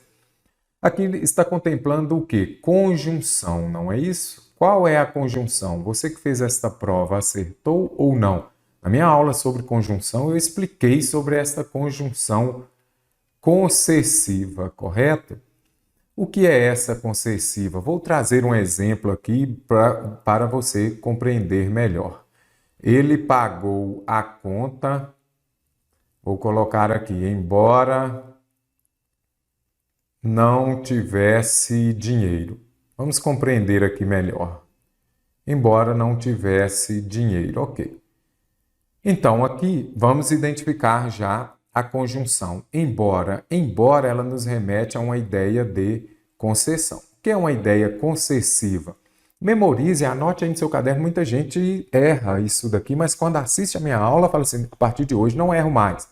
Aqui está contemplando o quê? Conjunção, não é isso? Qual é a conjunção? Você que fez esta prova acertou ou não? Na minha aula sobre conjunção, eu expliquei sobre esta conjunção concessiva, correto? O que é essa concessiva? Vou trazer um exemplo aqui para você compreender melhor. Ele pagou a conta, vou colocar aqui, embora não tivesse dinheiro. Vamos compreender aqui melhor. Embora não tivesse dinheiro, ok. Então, aqui vamos identificar já a conjunção embora. Embora ela nos remete a uma ideia de concessão. O que é uma ideia concessiva? Memorize, anote aí no seu caderno. Muita gente erra isso daqui, mas quando assiste a minha aula, fala assim: a partir de hoje não erro mais.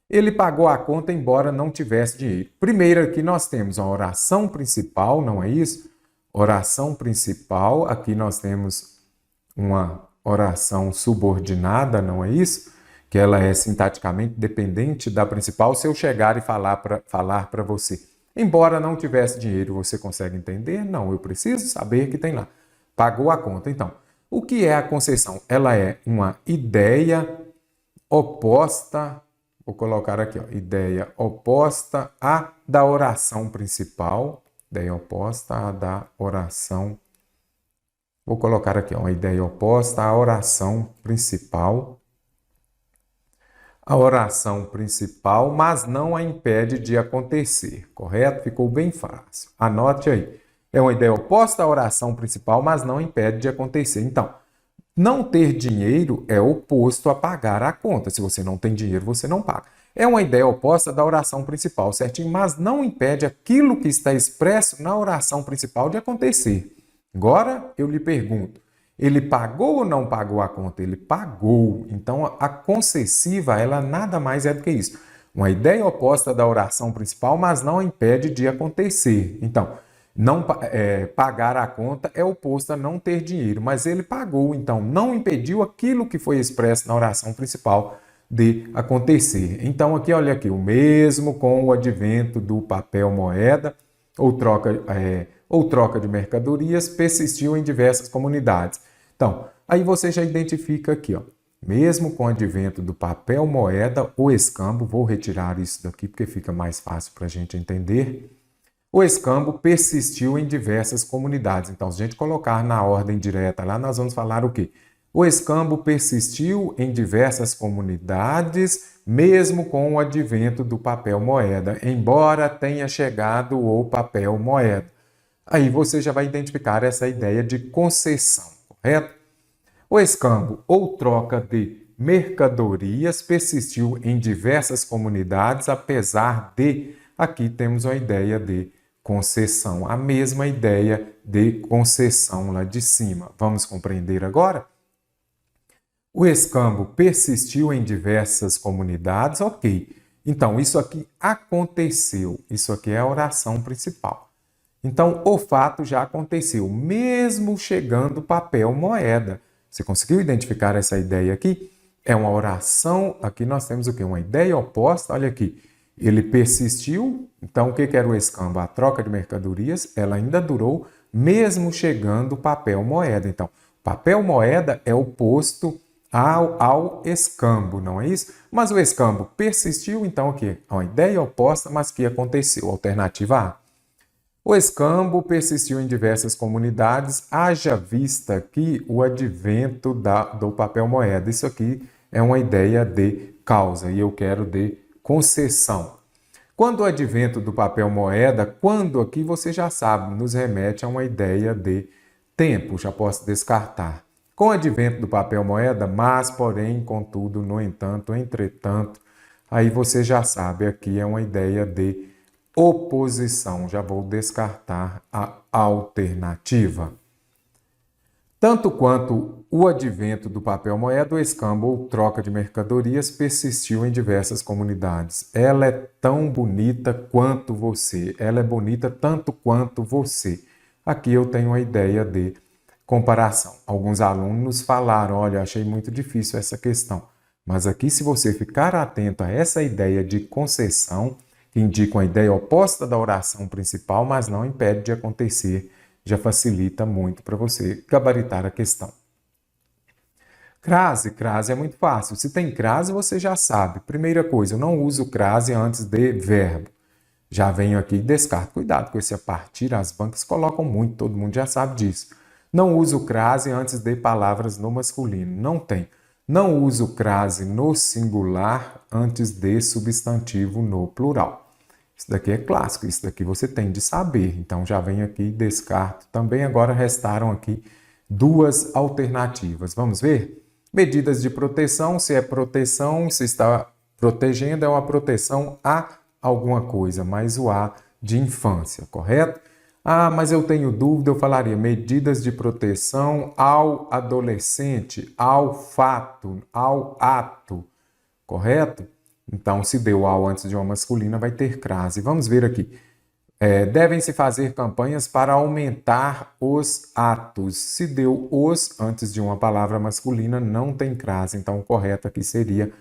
Ele pagou a conta embora não tivesse dinheiro. Primeiro aqui nós temos a oração principal, não é isso? Oração principal, aqui nós temos uma oração subordinada, não é isso? Que ela é sintaticamente dependente da principal. Se eu chegar e falar para você, embora não tivesse dinheiro, você consegue entender? Não, eu preciso saber que tem lá. Pagou a conta. Então, o que é a concessão? Ela é uma ideia oposta, vou colocar aqui, ó, ideia oposta à da oração principal, ideia oposta à da oração, vou colocar aqui, ó, uma ideia oposta à oração principal. A oração principal, mas não a impede de acontecer, correto? Ficou bem fácil. Anote aí. É uma ideia oposta à oração principal, mas não impede de acontecer. Então, não ter dinheiro é oposto a pagar a conta. Se você não tem dinheiro, você não paga. É uma ideia oposta da oração principal, certinho? Mas não impede aquilo que está expresso na oração principal de acontecer. Agora, eu lhe pergunto, ele pagou ou não pagou a conta? Ele pagou. Então, a concessiva, ela nada mais é do que isso. Uma ideia oposta da oração principal, mas não impede de acontecer. Então, pagar a conta é oposto a não ter dinheiro, mas ele pagou, então não impediu aquilo que foi expresso na oração principal de acontecer. Então aqui, olha aqui, o mesmo com o advento do papel moeda ou troca de mercadorias persistiu em diversas comunidades. Então, aí você já identifica aqui, ó, mesmo com o advento do papel moeda ou escambo, vou retirar isso daqui porque fica mais fácil para a gente entender. O escambo persistiu em diversas comunidades. Então, se a gente colocar na ordem direta lá, nós vamos falar o quê? O escambo persistiu em diversas comunidades, mesmo com o advento do papel moeda, embora tenha chegado o papel moeda. Aí você já vai identificar essa ideia de concessão, correto? O escambo ou troca de mercadorias persistiu em diversas comunidades, apesar de, aqui temos a ideia de concessão. A mesma ideia de concessão lá de cima. Vamos compreender agora? O escambo persistiu em diversas comunidades, ok. Então, isso aqui aconteceu. Isso aqui é a oração principal. Então, o fato já aconteceu, mesmo chegando papel moeda. Você conseguiu identificar essa ideia aqui? É uma oração, aqui nós temos o quê? Uma ideia oposta, olha aqui. Ele persistiu, então o que era o escambo? A troca de mercadorias, ela ainda durou, mesmo chegando papel moeda. Então, papel moeda é oposto ao escambo, não é isso? Mas o escambo persistiu, então o quê? É uma ideia oposta, mas que aconteceu. Alternativa A. O escambo persistiu em diversas comunidades, haja vista aqui o advento do papel moeda. Isso aqui é uma ideia de causa e eu quero de concessão. Quando o advento do papel moeda, quando aqui você já sabe, nos remete a uma ideia de tempo, já posso descartar. Com o advento do papel moeda, mas, porém, contudo, no entanto, entretanto, aí você já sabe, aqui é uma ideia de oposição. Já vou descartar a alternativa. Tanto quanto o advento do papel moeda, o escambo ou troca de mercadorias persistiu em diversas comunidades. Ela é tão bonita quanto você. Ela é bonita tanto quanto você. Aqui eu tenho a ideia de comparação. Alguns alunos falaram, olha, achei muito difícil essa questão. Mas aqui, se você ficar atento a essa ideia de concessão, que indica uma ideia oposta da oração principal, mas não impede de acontecer, já facilita muito para você gabaritar a questão. Crase é muito fácil. Se tem crase, você já sabe. Primeira coisa, eu não uso crase antes de verbo. Já venho aqui e descarto. Cuidado com esse a partir, as bancas colocam muito, todo mundo já sabe disso. Não uso crase antes de palavras no masculino. Não tem. Não uso crase no singular antes de substantivo no plural. Isso daqui é clássico, isso daqui você tem de saber. Então, já venho aqui e descarto. Também agora restaram aqui duas alternativas. Vamos ver? Medidas de proteção, se é proteção, se está protegendo, é uma proteção a alguma coisa, mais o a de infância, correto? Ah, mas eu tenho dúvida, eu falaria medidas de proteção ao adolescente, ao fato, ao ato, correto? Então, se deu ao antes de uma masculina, vai ter crase. Vamos ver aqui. Devem-se fazer campanhas para aumentar os atos. Se deu os antes de uma palavra masculina, não tem crase. Então, o correto aqui seria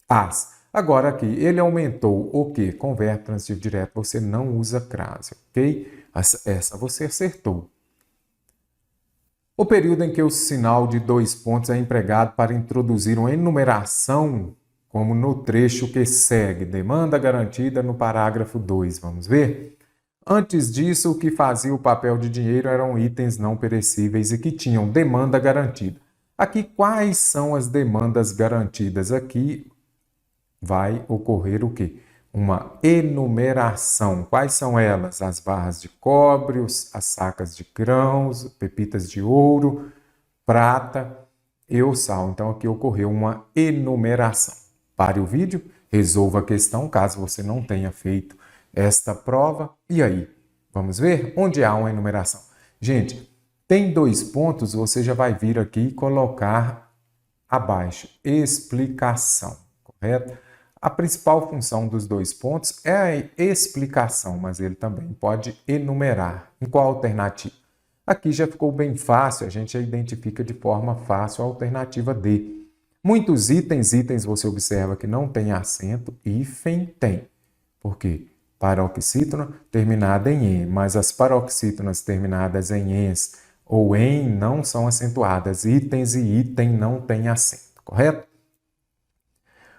as. Agora aqui, ele aumentou o quê? Com verbo transitivo direto, você não usa crase, ok? Essa você acertou. O período em que o sinal de 2 pontos é empregado para introduzir uma enumeração, como no trecho que segue, demanda garantida no parágrafo 2. Vamos ver? Antes disso, o que fazia o papel de dinheiro eram itens não perecíveis e que tinham demanda garantida. Aqui, quais são as demandas garantidas? Aqui vai ocorrer o quê? Uma enumeração. Quais são elas? As barras de cobre, as sacas de grãos, pepitas de ouro, prata e o sal. Então, aqui ocorreu uma enumeração. Pare o vídeo, resolva a questão, caso você não tenha feito esta prova. E aí? Vamos ver onde há uma enumeração. Gente, tem 2 pontos, você já vai vir aqui e colocar abaixo. Explicação, correto? A principal função dos 2 pontos é a explicação, mas ele também pode enumerar. Em qual alternativa? Aqui já ficou bem fácil, a gente já identifica de forma fácil a alternativa D. Muitos itens você observa que não tem acento, hífen tem. Por quê? Paroxítona terminada em "em", mas as paroxítonas terminadas em "ens" ou "em" não são acentuadas. Itens e item não tem acento, correto?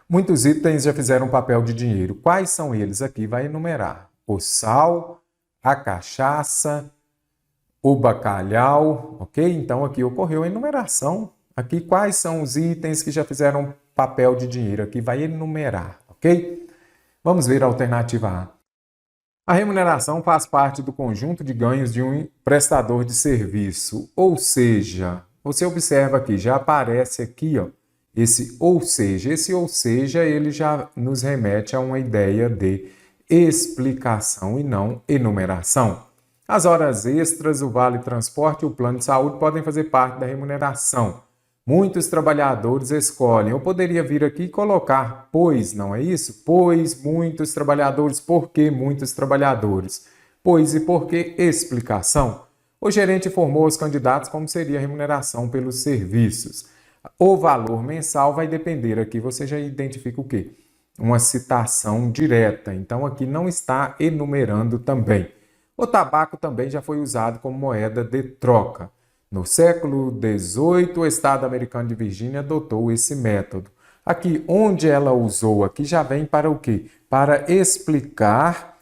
Muitos itens já fizeram papel de dinheiro. Quais são eles? Aqui vai enumerar. O sal, a cachaça, o bacalhau, ok? Então aqui ocorreu a enumeração. Aqui quais são os itens que já fizeram papel de dinheiro? Aqui vai enumerar, ok? Vamos ver a alternativa A. A remuneração faz parte do conjunto de ganhos de um prestador de serviço. Ou seja, você observa aqui, já aparece aqui, ó, esse ou seja. Esse ou seja, ele já nos remete a uma ideia de explicação e não enumeração. As horas extras, o vale transporte e o plano de saúde podem fazer parte da remuneração. Muitos trabalhadores escolhem. Eu poderia vir aqui e colocar pois, não é isso? Pois muitos trabalhadores, por que muitos trabalhadores? Pois e por que explicação? O gerente informou aos candidatos como seria a remuneração pelos serviços. O valor mensal vai depender aqui, você já identifica o quê? Uma citação direta, então aqui não está enumerando também. O tabaco também já foi usado como moeda de troca. No século XVIII, o Estado americano de Virgínia adotou esse método. Aqui, onde ela usou, aqui já vem para o quê? Para explicar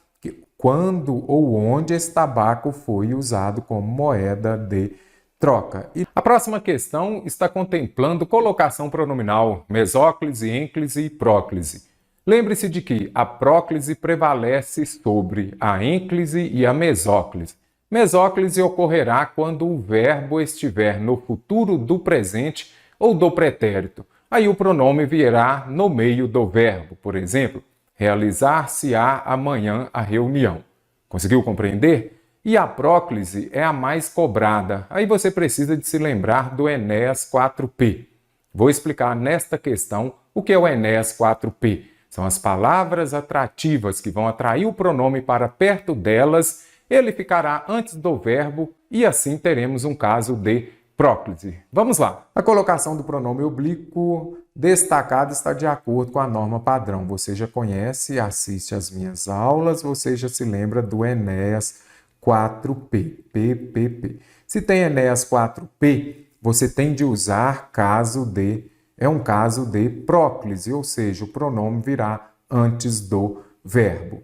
quando ou onde esse tabaco foi usado como moeda de troca. E a próxima questão está contemplando colocação pronominal mesóclise, ênclise e próclise. Lembre-se de que a próclise prevalece sobre a ênclise e a mesóclise. Mesóclise ocorrerá quando o verbo estiver no futuro do presente ou do pretérito. Aí o pronome virá no meio do verbo. Por exemplo, realizar-se-á amanhã a reunião. Conseguiu compreender? E a próclise é a mais cobrada. Aí você precisa de se lembrar do Enéas 4P. Vou explicar nesta questão o que é o Enéas 4P. São as palavras atrativas que vão atrair o pronome para perto delas. Ele ficará antes do verbo e assim teremos um caso de próclise. Vamos lá. A colocação do pronome oblíquo destacado está de acordo com a norma padrão. Você já conhece, assiste às minhas aulas, você já se lembra do Enéas 4P, PPP. Se tem Enéas 4P, você tem de usar caso de, é um caso de próclise, ou seja, o pronome virá antes do verbo.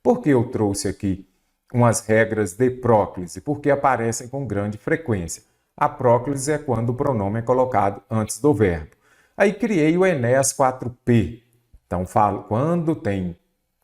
Por que eu trouxe aqui umas regras de próclise? Porque aparecem com grande frequência. A próclise é quando o pronome é colocado antes do verbo. Aí criei o Enéas 4P. Então, falo, quando tem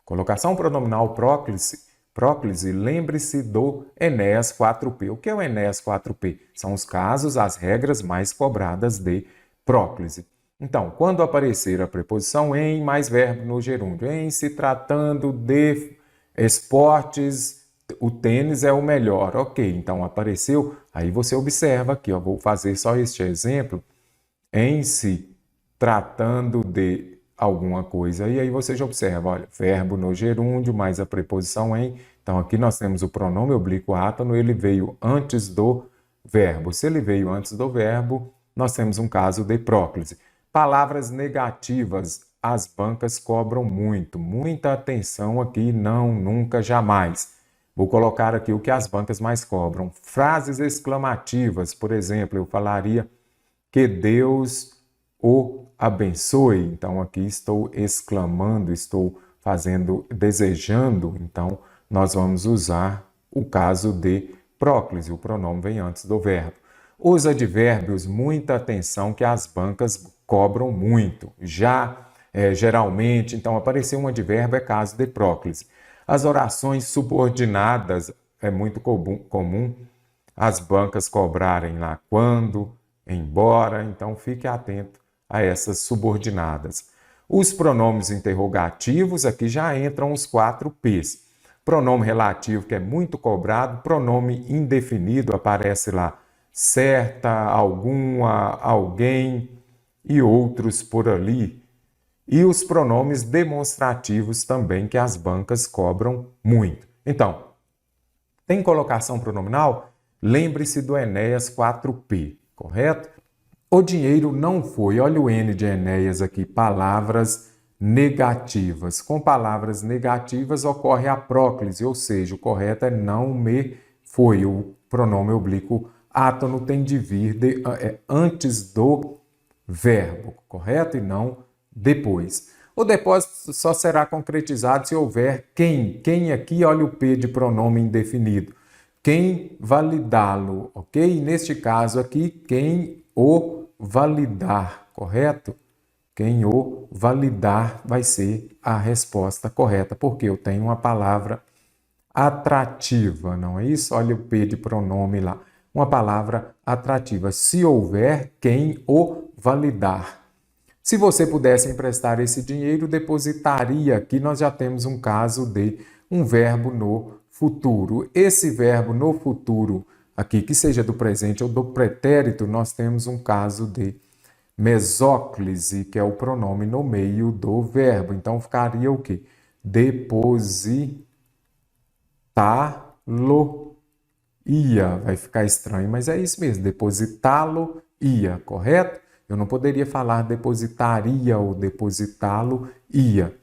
colocação pronominal próclise, lembre-se do Enéas 4P. O que é o Enéas 4P? São os casos, as regras mais cobradas de próclise. Então, quando aparecer a preposição em mais verbo no gerúndio, em se tratando de esportes, o tênis é o melhor. Ok, então apareceu, aí você observa aqui, ó, vou fazer só este exemplo, em se tratando de alguma coisa. E aí você já observa, olha, verbo no gerúndio mais a preposição em. Então aqui nós temos o pronome oblíquo átono, ele veio antes do verbo. Se ele veio antes do verbo, nós temos um caso de próclise. Palavras negativas, as bancas cobram muito. Muita atenção aqui, não, nunca, jamais. Vou colocar aqui o que as bancas mais cobram. Frases exclamativas, por exemplo, eu falaria que Deus o abençoe. Então aqui estou exclamando, estou fazendo, desejando. Então nós vamos usar o caso de próclise, o pronome vem antes do verbo. Os advérbios, muita atenção que as bancas cobram muito. Geralmente, então aparecer um advérbio é caso de próclise. As orações subordinadas é muito comum as bancas cobrarem lá quando, embora, então fique atento a essas subordinadas. Os pronomes interrogativos, aqui já entram os 4 P's. Pronome relativo, que é muito cobrado, pronome indefinido, aparece lá certa, alguma, alguém e outros por ali. E os pronomes demonstrativos também, que as bancas cobram muito. Então, tem colocação pronominal? Lembre-se do Enéas 4P, correto? O dinheiro não foi, olha o N de Enéas aqui, palavras negativas. Com palavras negativas ocorre a próclise, ou seja, o correto é não me foi. O pronome oblíquo átono tem de vir antes do verbo, correto? E não depois. O depósito só será concretizado se houver quem. Quem aqui, olha o P de pronome indefinido. Quem validá-lo, ok? Neste caso aqui, quem o validar, correto? Quem o validar vai ser a resposta correta, porque eu tenho uma palavra atrativa, não é isso? Olha o P de pronome lá. Uma palavra atrativa. Se houver quem o validar. Se você pudesse emprestar esse dinheiro, depositaria. Aqui nós já temos um caso de um verbo no futuro. Esse verbo no futuro, aqui, que seja do presente ou do pretérito, nós temos um caso de mesóclise, que é o pronome no meio do verbo. Então, ficaria o quê? Depositá-lo ia. Vai ficar estranho, mas é isso mesmo. Depositá-lo ia, correto? Eu não poderia falar depositaria ou depositá-lo ia.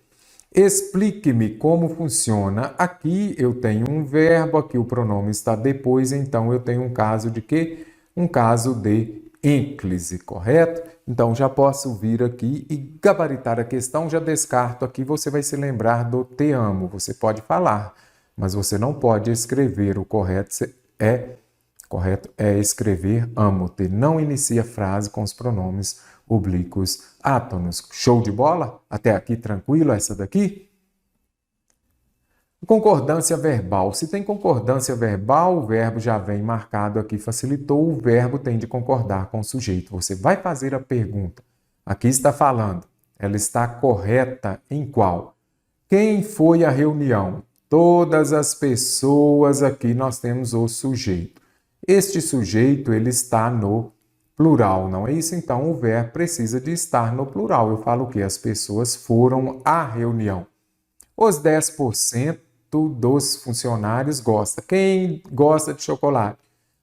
Explique-me como funciona. Aqui eu tenho um verbo, aqui o pronome está depois, então eu tenho um caso de quê? Um caso de ênclise, correto? Então já posso vir aqui e gabaritar a questão, já descarto aqui, você vai se lembrar do te amo. Você pode falar, mas você não pode escrever. O correto é escrever amo-te. Não inicia a frase com os pronomes oblíquos átonos. Show de bola? Até aqui tranquilo essa daqui? Concordância verbal. Se tem concordância verbal, o verbo já vem marcado aqui, facilitou, o verbo tem de concordar com o sujeito. Você vai fazer a pergunta. Aqui está falando. Ela está correta em qual? Quem foi à reunião? Todas as pessoas, aqui nós temos o sujeito. Este sujeito, ele está no plural, não é isso? Então, o verbo precisa de estar no plural. Eu falo que as pessoas foram à reunião. Os 10% dos funcionários gosta. Quem gosta de chocolate?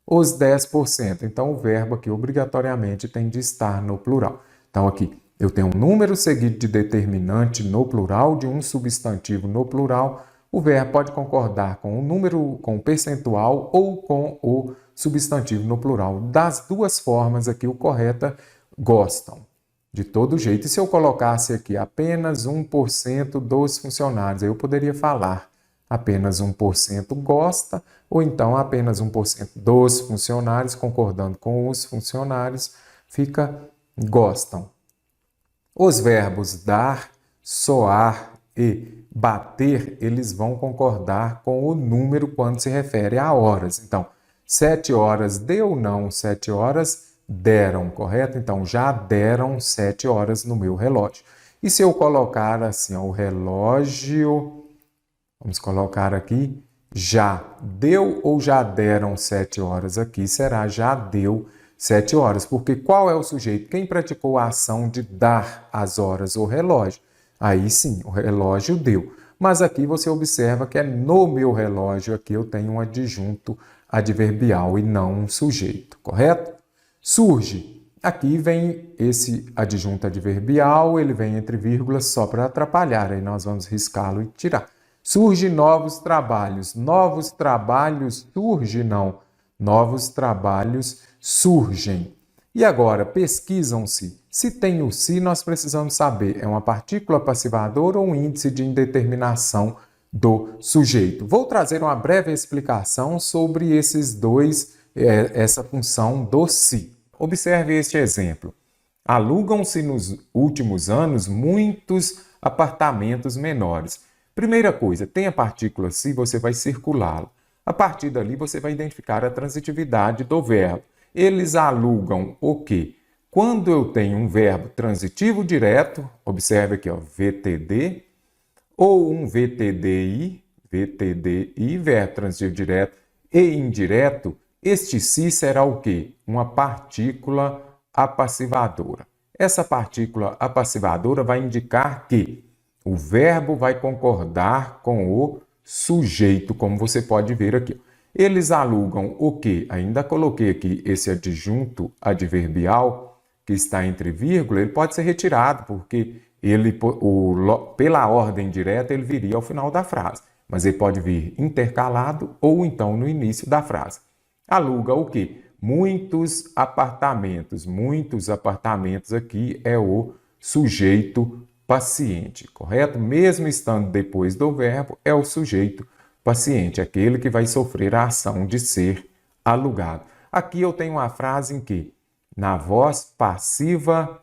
Os 10%. Então, o verbo aqui obrigatoriamente tem de estar no plural. Então, aqui eu tenho um número seguido de determinante no plural, de um substantivo no plural. O verbo pode concordar com o número, com o percentual ou com o substantivo no plural. Das duas formas aqui, o correto gostam. De todo jeito. E se eu colocasse aqui apenas 1% dos funcionários, aí eu poderia falar apenas 1% gosta, ou então apenas 1% dos funcionários, concordando com os funcionários, fica gostam. Os verbos dar, soar e bater, eles vão concordar com o número quando se refere a horas. Então, 7 horas deu, não, 7 horas deram, correto? Então, já deram 7 horas no meu relógio. E se eu colocar assim, ó, o relógio, vamos colocar aqui, já deu ou já deram 7 horas? Aqui será já deu 7 horas, porque qual é o sujeito? Quem praticou a ação de dar as horas? O relógio. Aí sim, o relógio deu. Mas aqui você observa que é no meu relógio, aqui eu tenho um adjunto adverbial e não um sujeito, correto? Surge. Aqui vem esse adjunto adverbial, ele vem entre vírgulas só para atrapalhar, aí nós vamos riscá-lo e tirar. Surge novos trabalhos. Novos trabalhos surge, não. Novos trabalhos surgem. E agora, pesquisam-se. Se tem o se, nós precisamos saber, é uma partícula passivadora ou um índice de indeterminação do sujeito. Vou trazer uma breve explicação sobre esses dois, essa função do se. Observe este exemplo. Alugam-se nos últimos anos muitos apartamentos menores. Primeira coisa, tem a partícula se, você vai circulá-la. A partir dali, você vai identificar a transitividade do verbo. Eles alugam o quê? Quando eu tenho um verbo transitivo direto, observe aqui, ó, VTD, ou um VTDI, verbo transitivo direto e indireto, este se será o quê? Uma partícula apassivadora. Essa partícula apassivadora vai indicar que o verbo vai concordar com o sujeito, como você pode ver aqui. Eles alugam o quê? Ainda coloquei aqui esse adjunto adverbial que está entre vírgula, ele pode ser retirado, porque pela ordem direta ele viria ao final da frase, mas ele pode vir intercalado ou então no início da frase. Aluga o quê? Muitos apartamentos. Muitos apartamentos aqui é o sujeito paciente, correto? Mesmo estando depois do verbo, é o sujeito paciente, aquele que vai sofrer a ação de ser alugado. Aqui eu tenho uma frase em que, na voz passiva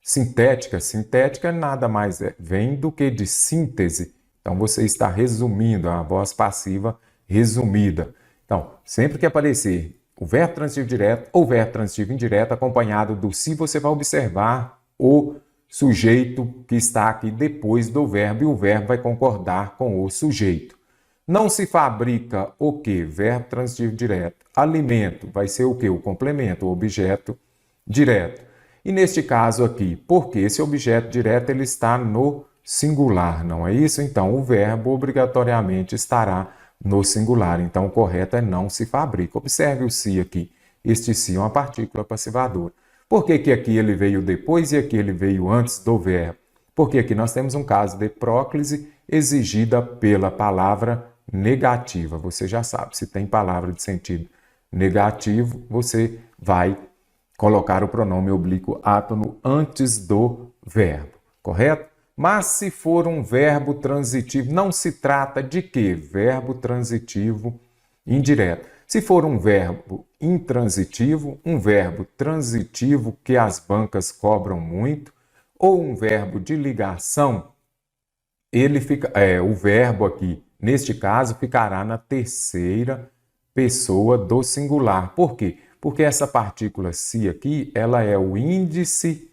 sintética, sintética nada mais vem do que de síntese. Então, você está resumindo, a voz passiva resumida. Então, sempre que aparecer o verbo transitivo direto ou verbo transitivo indireto acompanhado do se, você vai observar o sujeito que está aqui depois do verbo e o verbo vai concordar com o sujeito. Não se fabrica o quê? Verbo transitivo direto. Alimento vai ser o quê? O complemento, o objeto direto. E neste caso aqui, porque esse objeto direto ele está no singular, não é isso? Então, o verbo obrigatoriamente estará no singular. Então, o correto é não se fabrica. Observe o se aqui. Este se é uma partícula passivadora. Por que que aqui ele veio depois e aqui ele veio antes do verbo? Porque aqui nós temos um caso de próclise exigida pela palavra negativa. Você já sabe, se tem palavra de sentido negativo, você vai colocar o pronome oblíquo átono antes do verbo, correto? Mas se for um verbo transitivo, não se trata de quê? Verbo transitivo indireto. Se for um verbo intransitivo, um verbo transitivo que as bancas cobram muito, ou um verbo de ligação, ele fica, o verbo aqui, neste caso, ficará na terceira pessoa do singular. Por quê? Porque essa partícula se aqui, ela é o índice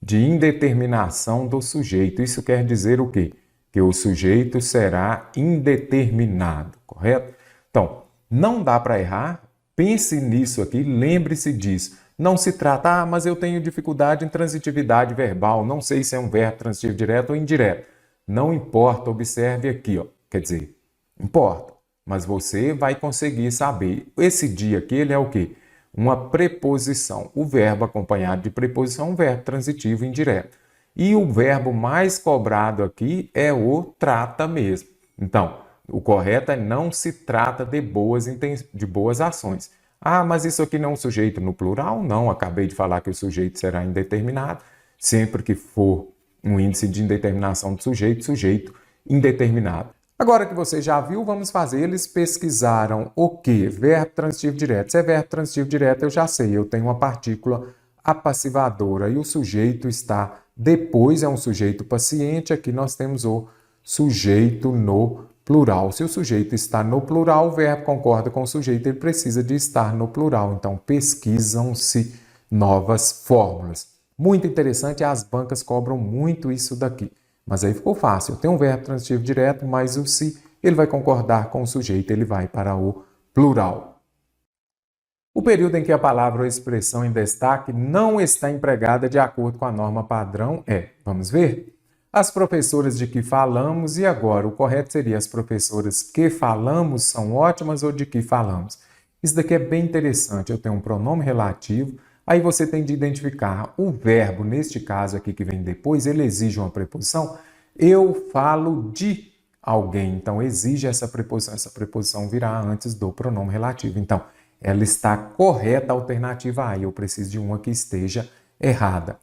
de indeterminação do sujeito. Isso quer dizer o quê? Que o sujeito será indeterminado, correto? Então, não dá para errar. Pense nisso aqui, lembre-se disso. Não se trata, mas eu tenho dificuldade em transitividade verbal, não sei se é um verbo transitivo direto ou indireto. Não importa, observe aqui, ó. Quer dizer, importa, mas você vai conseguir saber. Esse dia aqui, ele é o quê? Uma preposição. O verbo acompanhado de preposição é um verbo transitivo indireto. E o verbo mais cobrado aqui é o trata mesmo. Então, o correto é não se trata de boas ações. Ah, mas isso aqui não é um sujeito no plural? Não, acabei de falar que o sujeito será indeterminado. Sempre que for um índice de indeterminação do sujeito, sujeito indeterminado. Agora que você já viu, vamos fazer. Eles pesquisaram o quê? Verbo transitivo direto. Se é verbo transitivo direto, eu já sei. Eu tenho uma partícula apassivadora e o sujeito está depois, é um sujeito paciente. Aqui nós temos o sujeito no plural. Se o sujeito está no plural, o verbo concorda com o sujeito, ele precisa de estar no plural. Então, pesquisam-se novas fórmulas. Muito interessante, as bancas cobram muito isso daqui. Mas aí ficou fácil. Eu tenho um verbo transitivo direto, mas o se, ele vai concordar com o sujeito, ele vai para o plural. O período em que a palavra ou expressão em destaque não está empregada de acordo com a norma padrão é, vamos ver? As professoras de que falamos, e agora o correto seria as professoras que falamos são ótimas ou de que falamos. Isso daqui é bem interessante. Eu tenho um pronome relativo, aí você tem de identificar o verbo, neste caso aqui que vem depois, ele exige uma preposição. Eu falo de alguém, então exige essa preposição virá antes do pronome relativo. Então, ela está correta, a alternativa A, eu preciso de uma que esteja errada.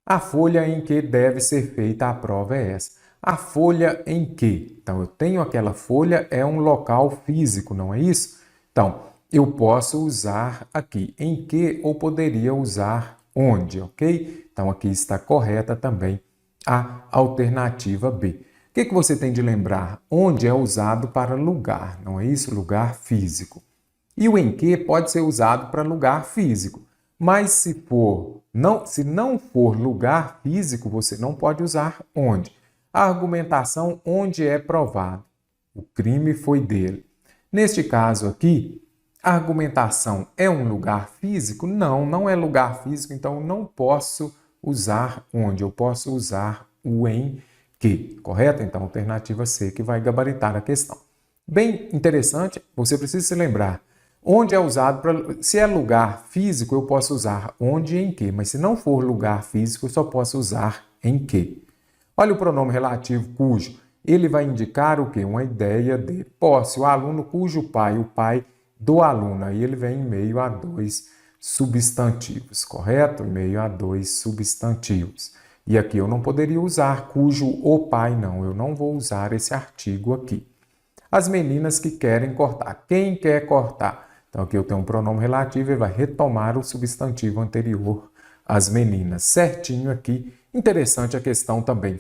A folha em que deve ser feita a prova é essa. A folha em que? Então, eu tenho aquela folha, é um local físico, não é isso? Então, eu posso usar aqui em que ou poderia usar onde, ok? Então, aqui está correta também a alternativa B. O que você tem de lembrar? Onde é usado para lugar, não é isso? Lugar físico. E o em que pode ser usado para lugar físico. Mas se não for lugar físico, você não pode usar onde. A argumentação onde é provado. O crime foi dele. Neste caso aqui, a argumentação é um lugar físico? Não, não é lugar físico, então eu não posso usar onde. Eu posso usar o em que, correto? Então, alternativa C que vai gabaritar a questão. Bem interessante, você precisa se lembrar. Onde é usado para... Se é lugar físico, eu posso usar onde e em que, mas se não for lugar físico, eu só posso usar em que. Olha o pronome relativo cujo. Ele vai indicar o quê? Uma ideia de posse. O aluno cujo pai, o pai do aluno. Aí ele vem em meio a dois substantivos, correto? Em meio a dois substantivos. E aqui eu não poderia usar cujo o pai, não. Eu não vou usar esse artigo aqui. As meninas que querem cortar. Quem quer cortar? Então, aqui eu tenho um pronome relativo e vai retomar o substantivo anterior, as meninas. Certinho aqui. Interessante a questão também.